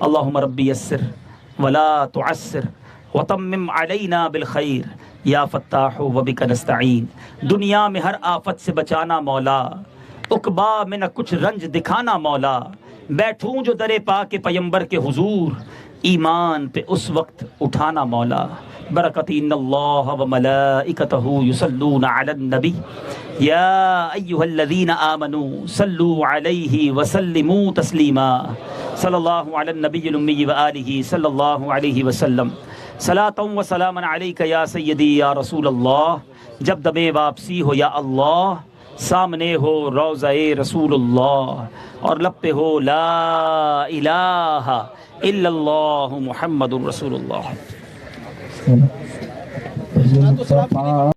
اللہم ربی یسر ولا تعسر وتمم علینا بالخیر یا فتاح وبک نستعین، دنیا میں ہر آفت سے بچانا مولا، عقبا میں نہ کچھ رنج دکھانا مولا، بیٹھوں جو در پاک پیمبر کے حضور، ایمان پہ اس وقت اٹھانا مولا، برکت ان اللہ وملائکتہ یصلون علی النبی یا ایھا الذین آمنوا صلوا علیہ وسلموا تسلیما، صلی اللہ علی النبی الامی وآلہ صلی اللہ علیہ وسلم، صلاۃ و سلام علیک یا سیدی یا رسول اللہ، جب دم واپسی ہو یا اللہ، سامنے ہو روضہ رسول اللہ، اور لب پہ ہو لا الہ الا اللہ محمد رسول اللہ۔